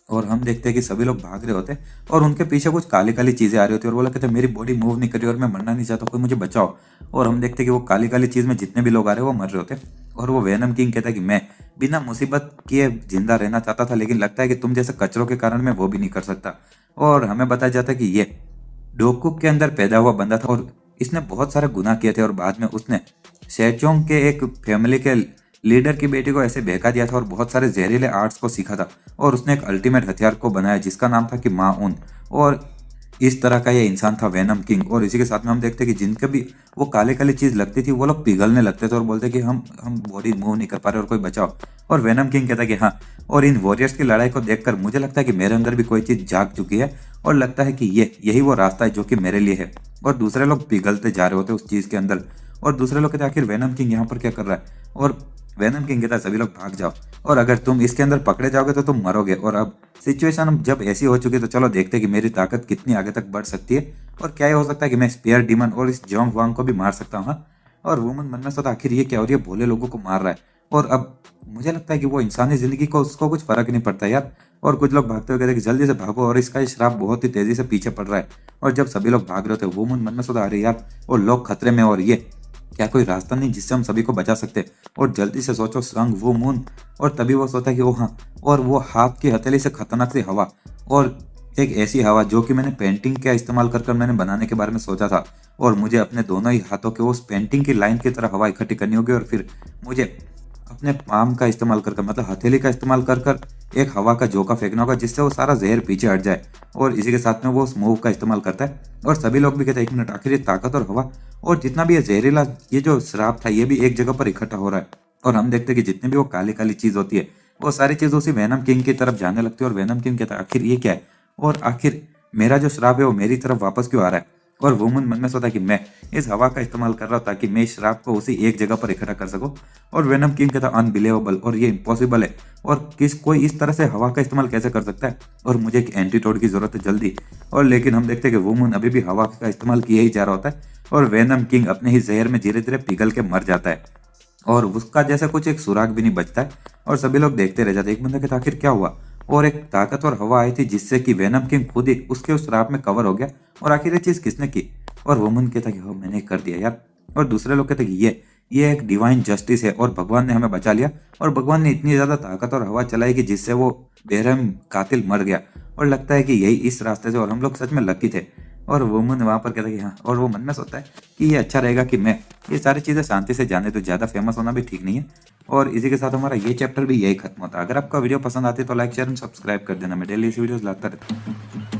और हम देखते हैं कि सभी लोग भाग रहे होते हैं और उनके पीछे कुछ काली काली चीजें आ रही होती है, और वो लोग कहते हैं मेरी बॉडी मूव नहीं कर रही और मैं मरना नहीं चाहता, कोई मुझे बचाओ। और हम देखते हैं कि वो काली काली चीज में जितने भी लोग आ रहे हैं वो मर रहे होते हैं। और वो वेनम किंग कहता है कि मैं बिना मुसीबत किए जिंदा रहना चाहता था, लेकिन लगता है कि तुम जैसे कचरों के कारण मैं वो भी नहीं कर सकता। और हमें बताया जाता है कि ये डोकुक के अंदर पैदा हुआ बंदा था और इसने बहुत सारे गुनाह किए थे, और बाद में उसने शेचोंग के एक फैमिली के लीडर की बेटी को ऐसे बहका दिया था और बहुत सारे जहरीले आर्ट्स को सीखा था, और उसने एक अल्टीमेट हथियार को बनाया जिसका नाम था कि माउन। और इस तरह का ये इंसान था वेनम किंग। और इसी के साथ में हम देखते हैं कि जिनके भी वो काले काली चीज लगती थी वो लोग पिघलने लगते थे और बोलते कि हम बॉडी मूव नहीं कर पा रहे और कोई बचाओ। और वेनम किंग कहता है कि हाँ, और इन वॉरियर्स की लड़ाई को देखकर मुझे लगता है कि मेरे अंदर भी कोई चीज जाग चुकी है, और लगता है कि यही वो रास्ता है जो कि मेरे लिए है। और दूसरे लोग पिघलते जा रहे होते उस चीज के अंदर, और दूसरे लोग कहते आखिर वेनम किंग यहाँ पर क्या कर रहा है? और वेनम किंग कहता है सभी लोग भाग जाओ, और अगर तुम इसके अंदर पकड़े जाओगे तो तुम मरोगे। और अब सिचुएशन जब ऐसी हो चुकी है तो चलो देखते हैं कि मेरी ताकत कितनी आगे तक बढ़ सकती है, और क्या ये हो सकता है कि मैं स्पेयर डीमन और इस जोंग वांग को भी मार सकता हूँ, हाँ? और वुमन मन में सोचा आखिर ये क्या, और ये भोले लोगों को मार रहा है। और अब मुझे लगता है कि वो इंसानी जिंदगी को उसको कुछ फर्क नहीं पड़ता यार। और कुछ लोग भागते हुए कहते हैं कि जल्दी से भागो, और इसका ये श्राप बहुत ही तेजी से पीछे पड़ रहा है। और जब सभी लोग भाग रहे थे वुमन मन में सोचा अरे यार, और लोग खतरे में, और ये क्या कोई रास्ता नहीं जिससे हम सभी को बचा सकते? और जल्दी से सोचो संग वो मून। और तभी वो सोचा कि ओ हाँ, और वो हाथ की हथेली से खतरनाक सी हवा, और एक ऐसी हवा जो कि मैंने पेंटिंग का इस्तेमाल कर मैंने बनाने के बारे में सोचा था, और मुझे अपने दोनों ही हाथों के उस पेंटिंग की लाइन की तरह हवा इकट्ठी करनी होगी, और फिर मुझे अपने पाम का इस्तेमाल कर मतलब हथेली का इस्तेमाल कर एक हवा का झोंका फेंकना होगा जिससे वो सारा जहर पीछे हट जाए। और इसी के साथ में वो उस मूव का इस्तेमाल करता है, और सभी लोग भी कहते हैं 1 मिनट, आखिर ये ताकत और हवा और जितना भी ये जहरीला ये जो श्राप था ये भी एक जगह पर इकट्ठा हो रहा है। और हम देखते हैं कि जितनी भी वो काली काली चीज होती है वो सारी चीज उसी वेनम किंग की तरफ जाने लगती है, और वेनम किंग कहता है आखिर ये क्या है, और आखिर मेरा जो श्राप है वो मेरी तरफ वापस क्यों आ रहा है। और वुमन मन में सोचा कि मैं इस हवा का इस्तेमाल कर रहा था ताकि मैं इस श्राप को उसी एक जगह पर इकट्ठा कर सकूं। और वेनम किंग कहता अनबिलीवेबल और ये इम्पॉसिबल है, और कोई इस तरह से हवा का इस्तेमाल कैसे कर सकता है, और मुझे एक एंटीटोड की जरूरत है जल्दी। और लेकिन हम देखते हैं कि वुमन अभी भी हवा का इस्तेमाल किए ही जा रहा होता है, और वेनम किंग अपने ही जहर में धीरे धीरे पिघल के मर जाता है, और उसका जैसा कुछ एक सुराग भी नहीं बचता है। और सभी लोग देखते रह जाते। एक बंदा कहता आखिर क्या हुआ, और एक ताकतवर हवा आई थी जिससे कि वेनम किंग खुद ही उसके उस श्राप में कवर हो गया। और आखिर ये चीज किसने की। और वुमन कहता कि हो मैंने कर दिया यार। और दूसरे लोग कहते कि ये एक डिवाइन जस्टिस है और भगवान ने हमें बचा लिया, और भगवान ने इतनी ज्यादा ताकतवर हवा चलाई कि जिससे वो बेरहम कातिल मर गया। और लगता है कि यही इस रास्ते से, और हम लोग सच में लकी थे। और वुमन वहां पर कहता है कि हाँ, और वो मन में सोचता है कि ये अच्छा रहेगा कि मैं ये सारी चीजें शांति से जाने, तो ज्यादा फेमस होना भी ठीक नहीं है। और इसी के साथ हमारा ये चैप्टर भी यही खत्म होता है। अगर आपका वीडियो पसंद आती है तो लाइक शेयर एंड सब्सक्राइब कर देना। मैं डेली इस वीडियोस लाता रहता हूँ।